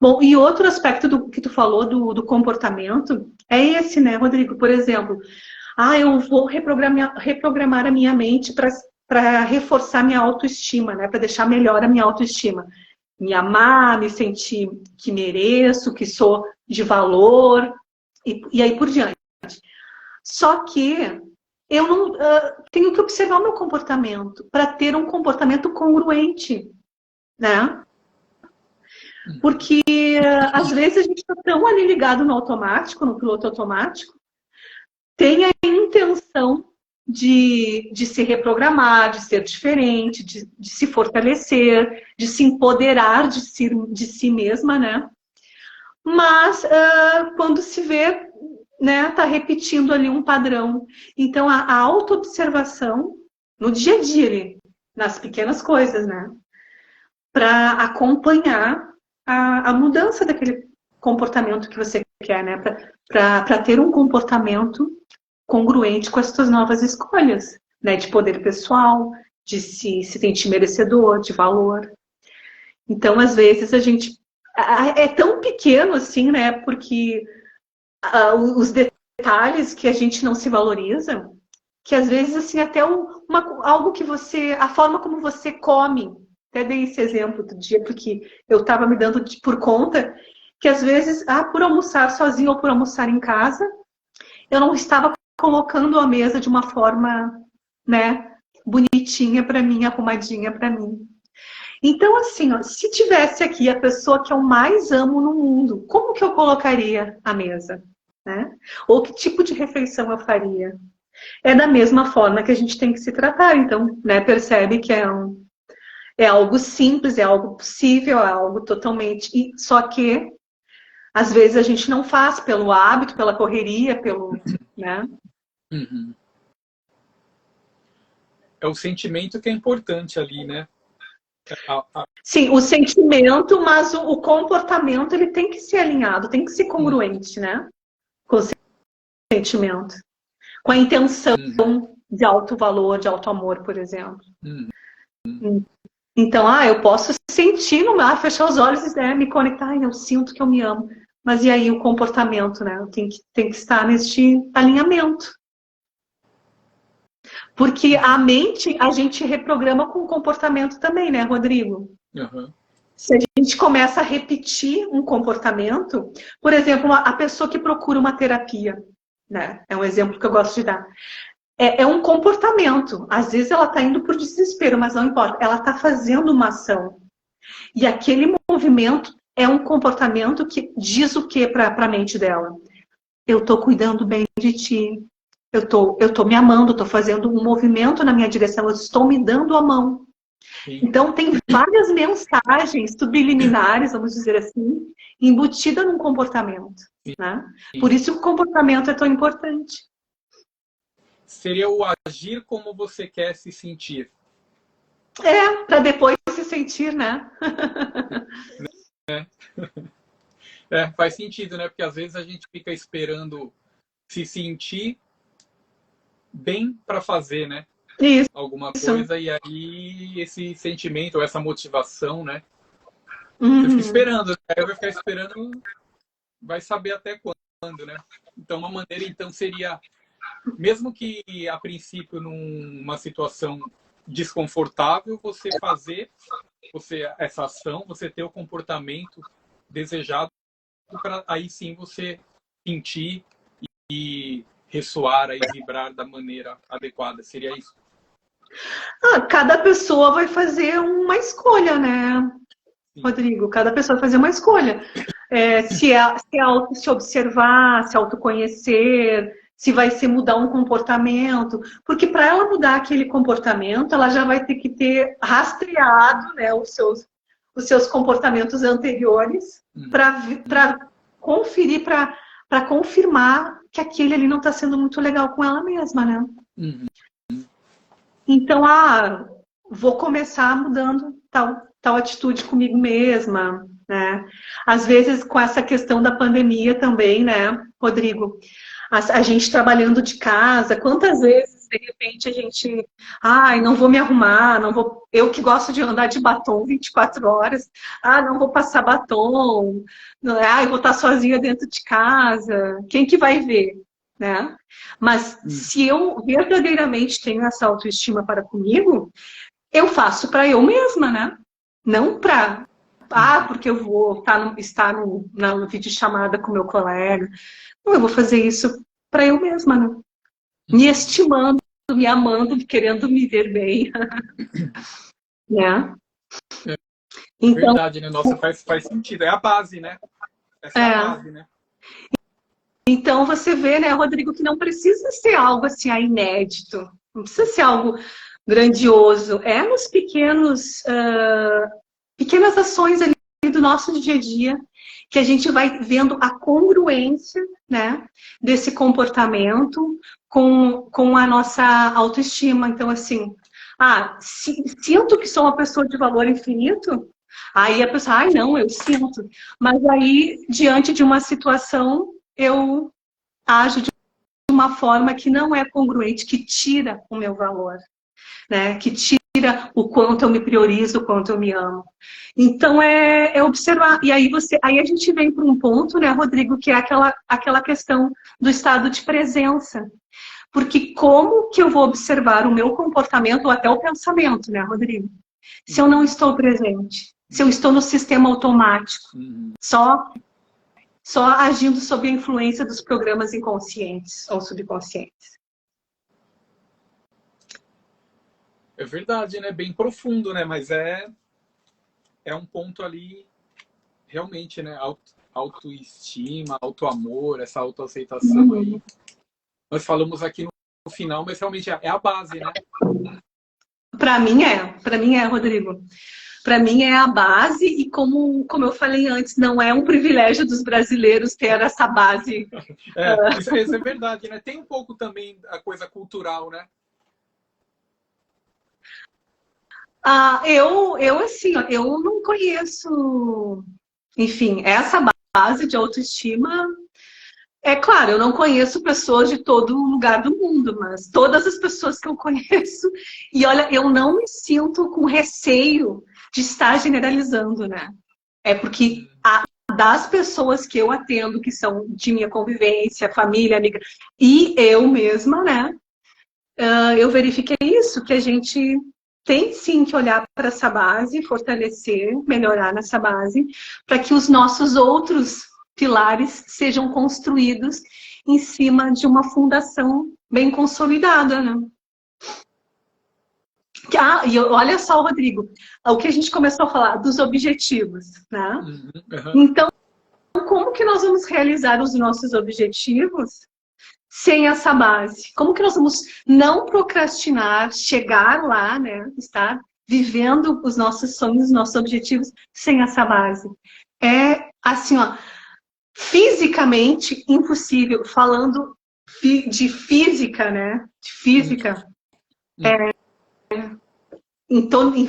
A: Bom, e outro aspecto que tu falou do comportamento é esse, né, Rodrigo? Por exemplo, eu vou reprogramar a minha mente para reforçar minha autoestima, né? Para deixar melhor a minha autoestima. Me amar, me sentir que mereço, que sou de valor, e aí por diante. Só que eu não tenho que observar o meu comportamento para ter um comportamento congruente, né? Porque às vezes a gente está tão ali ligado no automático, no piloto automático, tem a intenção de se reprogramar, de ser diferente, de se fortalecer, de se empoderar de si mesma, né? Mas quando se vê, né, tá repetindo ali um padrão. Então a autoobservação no dia a dia, ali, nas pequenas coisas, né? Para acompanhar a mudança daquele comportamento que você quer, né? Para ter um comportamento congruente com as suas novas escolhas, né? De poder pessoal, de se sentir merecedor, de valor. Então, às vezes, a gente é tão pequeno assim, né? Porque os detalhes que a gente não se valoriza, que às vezes, assim, até algo que você, a forma como você come, até dei esse exemplo do dia, porque eu estava me dando por conta que às vezes, por almoçar sozinho ou por almoçar em casa, eu não estava colocando a mesa de uma forma, né, bonitinha para mim, arrumadinha para mim. Então, assim, ó, se tivesse aqui a pessoa que eu mais amo no mundo, como que eu colocaria a mesa? né? Ou que tipo de refeição eu faria? É da mesma forma que a gente tem que se tratar, então, né? Percebe que é algo simples, é algo possível, é algo totalmente. Só que às vezes a gente não faz pelo hábito, pela correria, né?
B: Uhum. É o sentimento que é importante ali, né?
A: Sim, o sentimento, mas o comportamento ele tem que ser alinhado, tem que ser
B: Uhum.
A: congruente, né? Com o sentimento, com a intenção de alto valor, de alto amor, por exemplo.
B: Uhum.
A: Então, eu posso sentir no mar, fechar os olhos e me conectar, eu sinto que eu me amo. Mas e aí o comportamento, né? Tem que estar neste alinhamento. Porque a mente a gente reprograma com o comportamento também, né, Rodrigo?
B: Uhum.
A: Se a gente começa a repetir um comportamento, por exemplo, a pessoa que procura uma terapia, né? É um exemplo que eu gosto de dar. É um comportamento. Às vezes ela está indo por desespero, mas não importa. Ela está fazendo uma ação. E aquele movimento é um comportamento que diz o que para a mente dela? Eu estou cuidando bem de ti. Eu tô me amando, estou fazendo um movimento na minha direção, eu estou me dando a mão.
B: Sim.
A: Então, tem várias mensagens subliminares, vamos dizer assim, embutidas num comportamento. Né? Por isso que o comportamento é tão importante.
B: Seria o agir como você quer se sentir.
A: Para depois se sentir, né?
B: Faz sentido, né? Porque às vezes a gente fica esperando se sentir bem para fazer, né?
A: Isso.
B: Alguma coisa, e aí esse sentimento, ou essa motivação, né? Você fica
A: Uhum.
B: esperando, aí vai ficar esperando, vai saber até quando, né? Então, uma maneira, então, seria, mesmo que a princípio numa situação desconfortável, você fazer essa ação, você ter o comportamento desejado, para aí sim você sentir e ressoar e vibrar da maneira adequada. Seria isso?
A: Cada pessoa vai fazer uma escolha, né,
B: Sim.
A: Rodrigo? Cada pessoa vai fazer uma escolha. Se observar, se autoconhecer, se vai se mudar um comportamento. Porque para ela mudar aquele comportamento, ela já vai ter que ter rastreado, né, os seus comportamentos anteriores para conferir, para confirmar que aquele ali não está sendo muito legal com ela mesma, né?
B: Uhum.
A: Então, vou começar mudando tal atitude comigo mesma, né? Às vezes, com essa questão da pandemia também, né, Rodrigo? A gente trabalhando de casa, quantas vezes, de repente, a gente... não vou me arrumar, não vou... Eu que gosto de andar de batom 24 horas. Não vou passar batom. Eu vou estar sozinha dentro de casa. Quem que vai ver? Né? Mas se eu verdadeiramente tenho essa autoestima para comigo, eu faço para eu mesma, né? Não para porque eu vou estar na videochamada com meu colega. Não, eu vou fazer isso para eu mesma, né? Me estimando, me amando, querendo me ver bem, né? Então,
B: Verdade, né? Nossa, faz sentido. É a base, né? Essa é a
A: é,
B: base, né?
A: então você vê, né, Rodrigo, que não precisa ser algo assim, inédito. Não precisa ser algo grandioso. É nos pequenas ações ali do nosso dia a dia que a gente vai vendo a congruência, né, desse comportamento com a nossa autoestima. Então, assim, sinto que sou uma pessoa de valor infinito. Aí a pessoa, não, eu sinto. Mas aí, diante de uma situação, eu ajo de uma forma que não é congruente, que tira o meu valor, né? Que tira o quanto eu me priorizo, o quanto eu me amo. Então é observar. E aí a gente vem para um ponto, né, Rodrigo, que é aquela questão do estado de presença. Porque como que eu vou observar o meu comportamento ou até o pensamento, né, Rodrigo? Se eu não estou presente, se eu estou no sistema automático, só agindo sob a influência dos programas inconscientes ou subconscientes.
B: É verdade, né? Bem profundo, né? Mas é um ponto ali realmente, né? autoestima, autoamor, essa autoaceitação aí. Nós falamos aqui no final, mas realmente é a base, né?
A: Para mim é, Rodrigo. Para mim é a base e como eu falei antes, não é um privilégio dos brasileiros ter essa base.
B: Isso é verdade, né? Tem um pouco também a coisa cultural, né?
A: Eu assim, ó, eu não conheço, enfim, essa base de autoestima. É claro, eu não conheço pessoas de todo lugar do mundo, mas todas as pessoas que eu conheço, e olha, eu não me sinto com receio de estar generalizando, né? É porque das pessoas que eu atendo, que são de minha convivência, família, amiga, e eu mesma, né? Eu verifiquei isso, que a gente tem sim que olhar para essa base, fortalecer, melhorar nessa base, para que os nossos outros pilares sejam construídos em cima de uma fundação bem consolidada, né? E olha só, Rodrigo, o que a gente começou a falar dos objetivos, né? Então, como que nós vamos realizar os nossos objetivos sem essa base? Como que nós vamos não procrastinar, chegar lá, né? Estar vivendo os nossos sonhos, os nossos objetivos sem essa base? É assim, ó, fisicamente impossível. Falando de física, né? De física.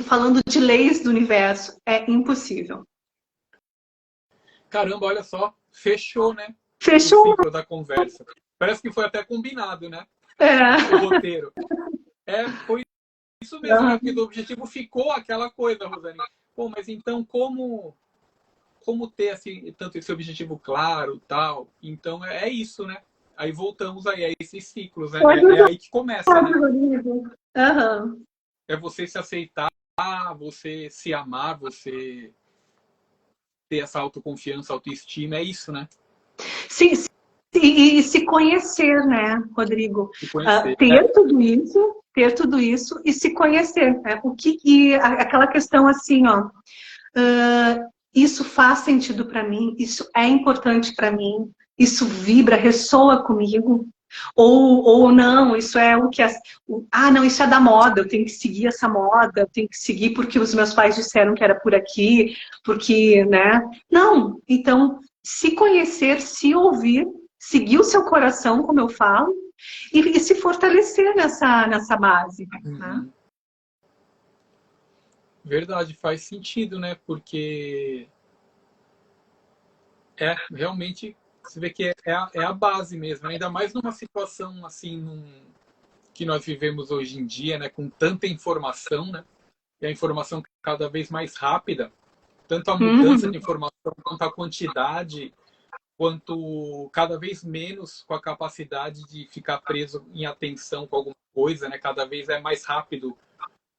A: Falando de leis do universo, é impossível.
B: Caramba, olha só, fechou, né?
A: Fechou.
B: O ciclo da conversa. Parece que foi até combinado, né? O roteiro. Foi isso mesmo, né? Porque do objetivo ficou aquela coisa, Rosane. Pô, mas então como ter assim, tanto esse objetivo claro, tal? Então é isso, né? Aí voltamos aí a esses ciclos, né? É aí que começa, né? É você se aceitar, você se amar, você ter essa autoconfiança, autoestima, é isso, né?
A: Sim, e se conhecer, né, Rodrigo?
B: Se conhecer,
A: ter tudo isso e se conhecer, né? Aquela questão assim, ó, isso faz sentido para mim, isso é importante para mim, isso vibra, ressoa comigo, ou não, isso é o que não, isso é da moda, eu tenho que seguir essa moda, eu tenho que seguir porque os meus pais disseram que era por aqui, porque, né? Não, então se conhecer, se ouvir, seguir o seu coração, como eu falo, e se fortalecer nessa base. Né?
B: Verdade, faz sentido, né? Porque realmente você vê que é a base mesmo, né? Ainda mais numa situação assim que nós vivemos hoje em dia, né? Com tanta informação, né? E a informação cada vez mais rápida, tanto a mudança de informação quanto a quantidade, quanto cada vez menos com a capacidade de ficar preso em atenção com alguma coisa, né? Cada vez é mais rápido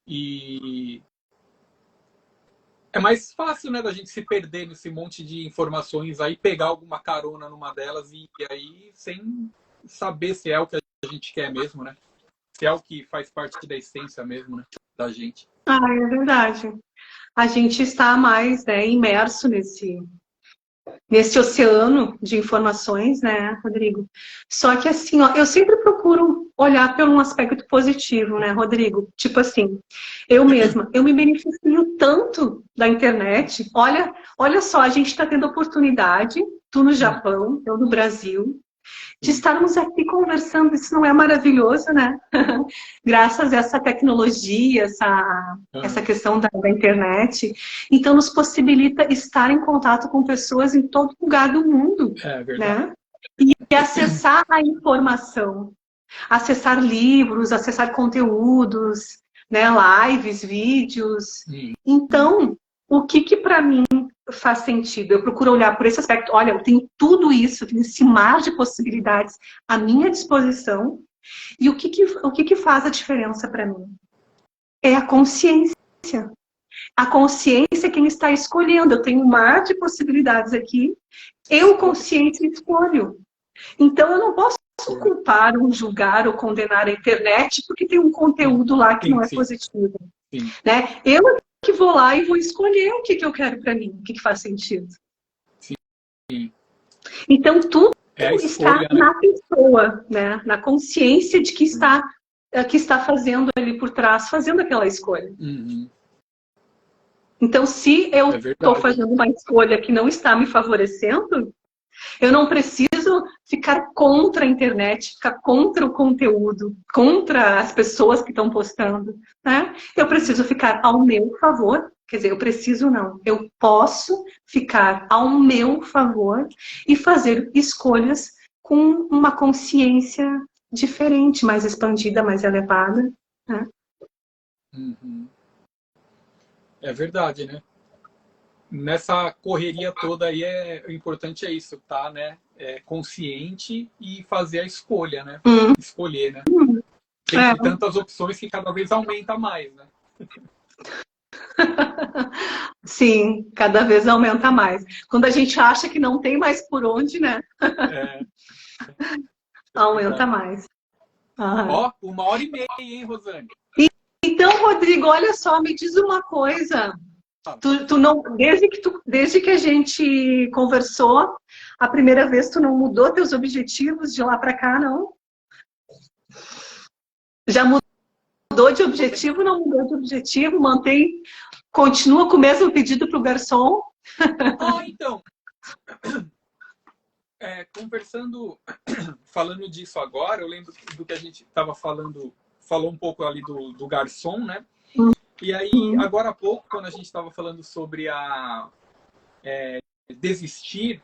B: e é mais fácil, né, da gente se perder nesse monte de informações aí, pegar alguma carona numa delas e aí sem saber se é o que a gente quer mesmo, né? Se é o que faz parte da essência mesmo, né, da gente.
A: É verdade. A gente está mais, né, imerso nesse oceano de informações, né, Rodrigo? Só que assim, ó, eu sempre procuro olhar por um aspecto positivo, né, Rodrigo? Tipo assim, eu mesma, eu me beneficio tanto da internet. Olha só, a gente está tendo oportunidade, tu no Japão, eu no Brasil, de estarmos aqui conversando. Isso não é maravilhoso, né? Graças a essa tecnologia, essa questão da internet. Então, nos possibilita estar em contato com pessoas em todo lugar do mundo.
B: É verdade.
A: Né? E acessar a informação. Acessar livros, acessar conteúdos, né? Lives, vídeos. Então, o que para mim faz sentido? Eu procuro olhar por esse aspecto. Olha, eu tenho tudo isso, eu tenho esse mar de possibilidades à minha disposição. E o que faz a diferença para mim? É a consciência. A consciência é quem está escolhendo. Eu tenho um mar de possibilidades aqui. Eu, consciente, escolho. Então, eu não posso culpar, ou julgar, ou condenar a internet porque tem um conteúdo lá que não é positivo. Né? Eu que vou lá e vou escolher o que eu quero para mim, o que faz sentido. Então, tudo
B: É a
A: está
B: escolha, né?
A: na pessoa, né? Na consciência de que está fazendo ali por trás, fazendo aquela escolha.
B: Uhum.
A: Então, se eu
B: É
A: estou
B: verdade.
A: fazendo uma escolha que não está me favorecendo, eu não preciso ficar contra a internet, ficar contra o conteúdo, contra as pessoas que estão postando, né? Eu preciso ficar ao meu favor, quer dizer, eu preciso não, eu posso ficar ao meu favor e fazer escolhas com uma consciência diferente, mais expandida, mais elevada, né?
B: Uhum. É verdade, né? Nessa correria toda aí, o importante é isso, tá, né? É consciente e fazer a escolha, né? Escolher, né?
A: É.
B: Dentre tantas opções que cada vez aumenta mais, né?
A: Sim, cada vez aumenta mais. Quando a gente acha que não tem mais por onde, né?
B: É
A: Aumenta
B: verdade.
A: mais. Aham.
B: Ó, 1h30, hein, Rosane?
A: Então, Rodrigo, olha só, me diz uma coisa.
B: Pode
A: Tu
B: falar.
A: não, desde que a gente conversou, a primeira vez tu não mudou teus objetivos de lá para cá, não? Já mudou de objetivo, não mudou de objetivo, mantém, continua com o mesmo pedido para o garçom?
B: Ah, então, conversando, falando disso agora, eu lembro do que a gente estava falando, falou um pouco ali do garçom, né? E aí,
A: Uhum.
B: agora há pouco, quando a gente estava falando sobre desistir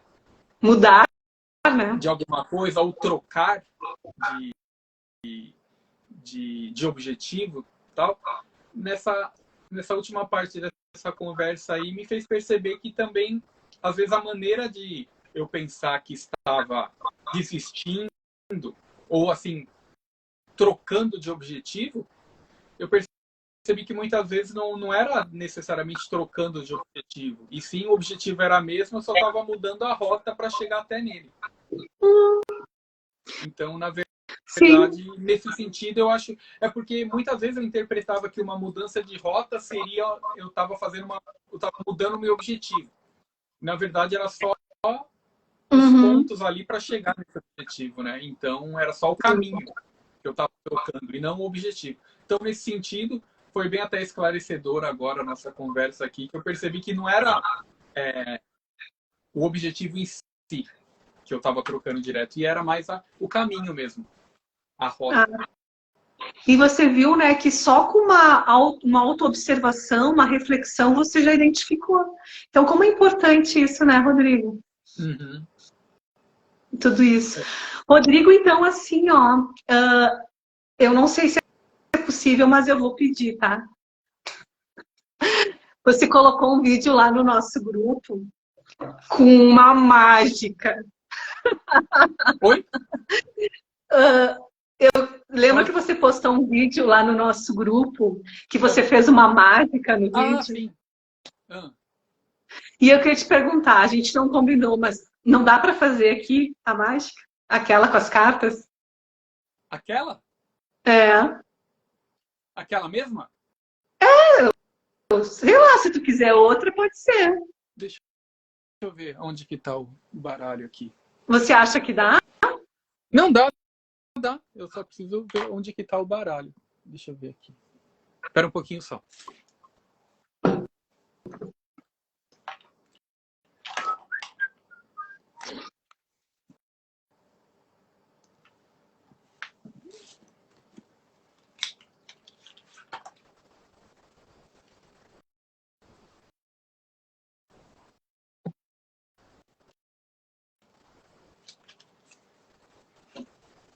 A: Mudar, né?
B: de alguma coisa ou trocar de objetivo, tal, nessa última parte dessa conversa aí me fez perceber que também, às vezes, a maneira de eu pensar que estava desistindo ou, assim, trocando de objetivo, eu percebi que muitas vezes não era necessariamente trocando de objetivo, e sim o objetivo era mesmo, eu só estava mudando a rota para chegar até nele. Então, na
A: Sim.
B: verdade, nesse sentido, eu acho. É porque muitas vezes eu interpretava que uma mudança de rota seria eu estava eu estava mudando o meu objetivo. Na verdade, era só os
A: Uhum.
B: pontos ali para chegar nesse objetivo, né? Então, era só o caminho que eu estava trocando e não o objetivo. Então, nesse sentido, foi bem até esclarecedor agora a nossa conversa aqui, que eu percebi que não era o objetivo em si que eu estava trocando direto, e era mais o caminho mesmo, a rota.
A: Ah, e você viu, né, que só com uma autoobservação, uma reflexão, você já identificou. Então, como é importante isso, né, Rodrigo?
B: Uhum.
A: Tudo isso. Rodrigo, então, assim, ó, eu não sei se é possível, mas eu vou pedir, tá? Você colocou um vídeo lá no nosso grupo com uma mágica.
B: Oi?
A: Lembra que
B: Pode.
A: você postou um vídeo lá no nosso grupo, que você fez uma mágica no
B: Ah,
A: vídeo?
B: sim. Ah,
A: E eu queria te perguntar, a gente não combinou, mas não dá para fazer aqui a mágica? Aquela com as cartas?
B: aquela?
A: É.
B: Aquela mesma?
A: Sei lá, se tu quiser outra, pode ser.
B: Deixa eu ver onde que tá o baralho aqui.
A: Você acha que dá?
B: Não, dá. Eu só preciso ver onde que tá o baralho. Deixa eu ver aqui. Espera um pouquinho só.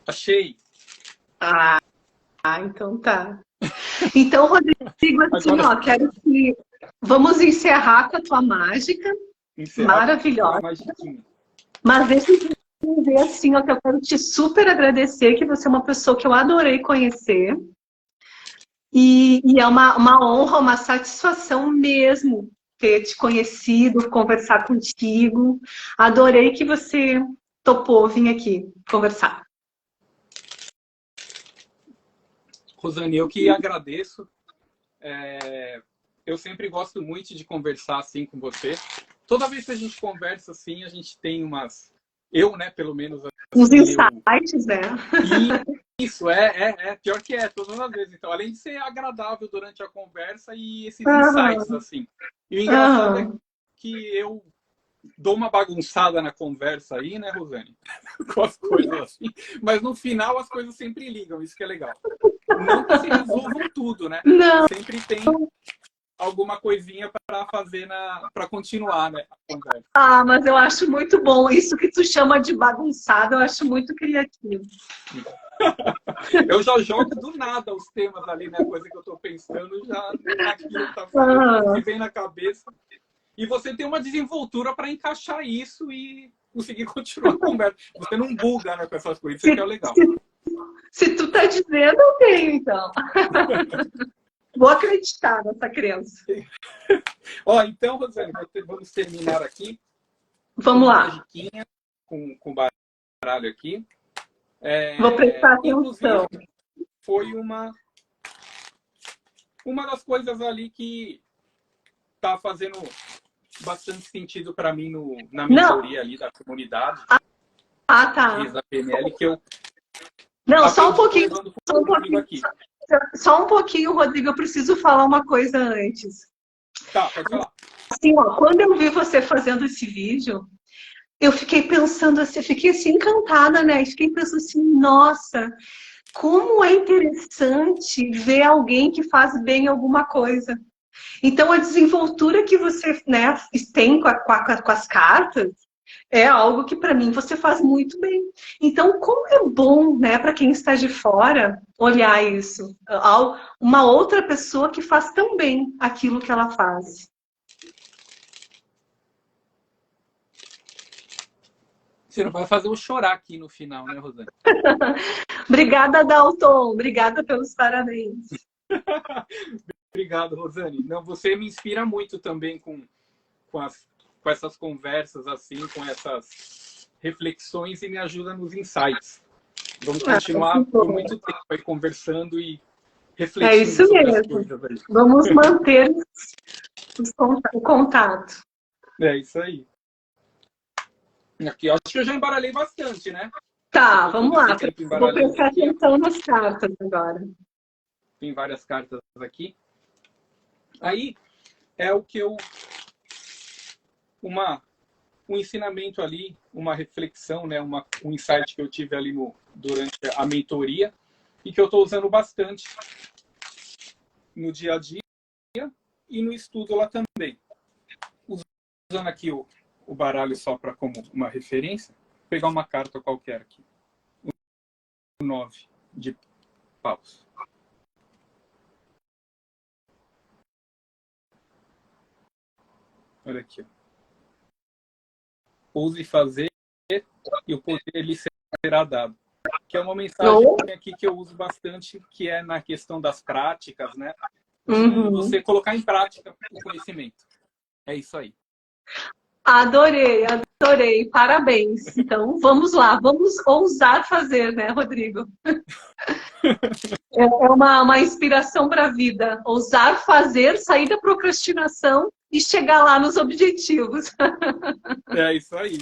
B: Achei.
A: Ah, então tá. Então, Rodrigo, assim,
B: Agora
A: ó, quero que vamos encerrar com a tua mágica,
B: encerrar com a
A: maravilhosa.
B: magiquinha.
A: Mas deixa eu dizer assim, ó, que eu quero te super agradecer, que você é uma pessoa que eu adorei conhecer. E é uma honra, uma satisfação mesmo ter te conhecido, conversar contigo. Adorei que você topou vir aqui conversar.
B: Rosane, eu que agradeço. Eu sempre gosto muito de conversar assim com você. toda vez que a gente conversa assim, a gente tem umas... Eu, né, pelo menos...
A: Uns insights, né?
B: Isso, pior que todas as vezes. Então, além de ser agradável durante a conversa e esses insights, assim. E o engraçado é que eu dou uma bagunçada na conversa aí, né, Rosane? Com as coisas assim. Mas no final as coisas sempre ligam, isso que é legal. Não que se resolvam tudo, né?
A: Não.
B: Sempre tem alguma coisinha para fazer, para continuar, né, a conversa.
A: Ah, mas eu acho muito bom. Isso que tu chama de bagunçado, eu acho muito criativo.
B: Eu já jogo do nada os temas ali, né? Coisa que eu tô pensando, já aquilo tá que vem na cabeça. E você tem uma desenvoltura para encaixar isso e conseguir continuar a conversa. Você não buga, né, com essas coisas, isso que é legal.
A: Se tu tá dizendo, eu tenho, então. Vou acreditar nessa crença.
B: Ó, então, Rosane, vamos terminar aqui.
A: Vamos lá.
B: Uma diquinha com o baralho aqui.
A: Vou prestar atenção.
B: Foi uma das coisas ali que tá fazendo bastante sentido para mim na mentoria ali da comunidade.
A: Tá.
B: Da PNL, que eu...
A: Não, só um pouquinho. Só um pouquinho, Rodrigo. Eu preciso falar uma coisa antes.
B: Tá, pode falar.
A: Assim, ó, quando eu vi você fazendo esse vídeo, eu fiquei pensando assim, fiquei assim encantada, né? Fiquei pensando assim, nossa, como é interessante ver alguém que faz bem alguma coisa. Então, a desenvoltura que você, né, tem com as cartas é algo que, para mim, você faz muito bem. Então, como é bom, né, para quem está de fora, olhar isso. Uma outra pessoa que faz tão bem aquilo que ela faz.
B: Você não vai fazer eu chorar aqui no final, né, Rosane?
A: Obrigada, Dalton. Obrigada pelos parabéns.
B: Obrigado, Rosane. Não, você me inspira muito também com essas conversas, assim, com essas reflexões e me ajuda nos insights. Vamos continuar por muito tempo aí conversando e refletindo sobre as coisas aí.
A: Vamos manter o contato.
B: É isso aí. Aqui, acho que eu já embaralhei bastante, né?
A: Tá, vamos lá. Vou prestar atenção nas cartas agora.
B: Tem várias cartas aqui. Aí é o que eu... um ensinamento ali, uma reflexão, né? Um insight que eu tive ali durante a mentoria e que eu estou usando bastante no dia a dia e no estudo lá também. Usando aqui o baralho só para como uma referência, vou pegar uma carta qualquer aqui. O 9 de paus. Olha aqui. Ouse fazer e o poder lhe será dado. Que é uma mensagem aqui que eu uso bastante, que é na questão das práticas, né? Você colocar em prática o conhecimento. É isso aí.
A: Adorei, adorei. Parabéns. Então, vamos lá. Vamos ousar fazer, né, Rodrigo? É uma inspiração para a vida. Ousar fazer, sair da procrastinação e chegar lá nos objetivos.
B: É isso aí.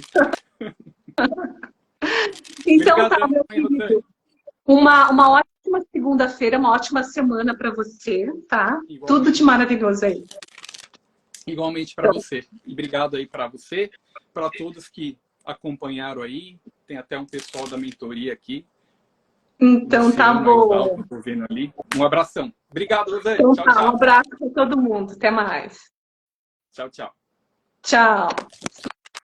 A: Então, obrigado, tá, meu querido. Uma ótima segunda-feira, uma ótima semana para você, tá? Igualmente. Tudo de maravilhoso aí.
B: Igualmente para você. E obrigado aí para você, para todos que acompanharam aí. Tem até um pessoal da mentoria aqui.
A: Então tá bom.
B: Vendo ali. Um abração. Obrigado, Rosane.
A: Então,
B: tchau, tchau.
A: Um abraço para todo mundo. Até mais.
B: Tchau, tchau.
A: Tchau.